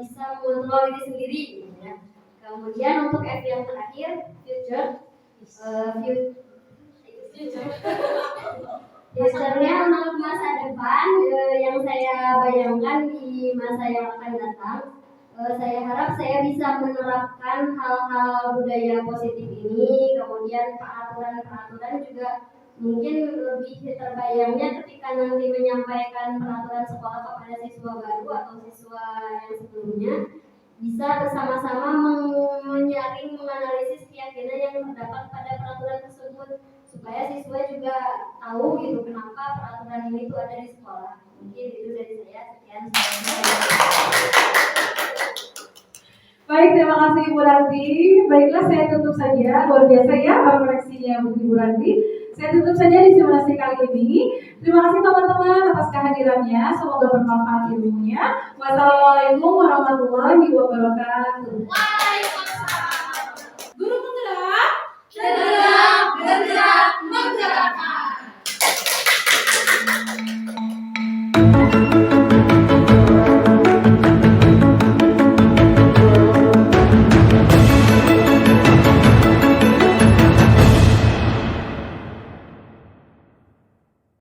bisa mengontrol diri sendiri gitu ya. Kemudian untuk F yang terakhir future-nya untuk masa depan yang saya bayangkan di masa yang akan datang. Saya harap saya bisa menerapkan hal-hal budaya positif ini, kemudian peraturan juga mungkin lebih terbayangnya ketika nanti menyampaikan peraturan sekolah kepada siswa baru atau siswa yang sebelumnya, bisa bersama-sama menyaring, menganalisis keyakinan yang terdapat pada peraturan tersebut supaya siswa juga tahu gitu kenapa peraturan ini tuh ada di sekolah. Mungkin itu dari saya. Sekian. Baik, terima kasih Ibu Ranti. Baiklah, saya tutup saja. Luar biasa ya koleksinya Ibu Ranti. Saya tutup saja di simulasi kali ini. Terima kasih teman-teman atas kehadirannya. Semoga bermanfaat ilmunya. Wassalamualaikum warahmatullahi wabarakatuh. Waalaikumsalam. Guru penggerak. Bergerak, bergerak, menggerakkan.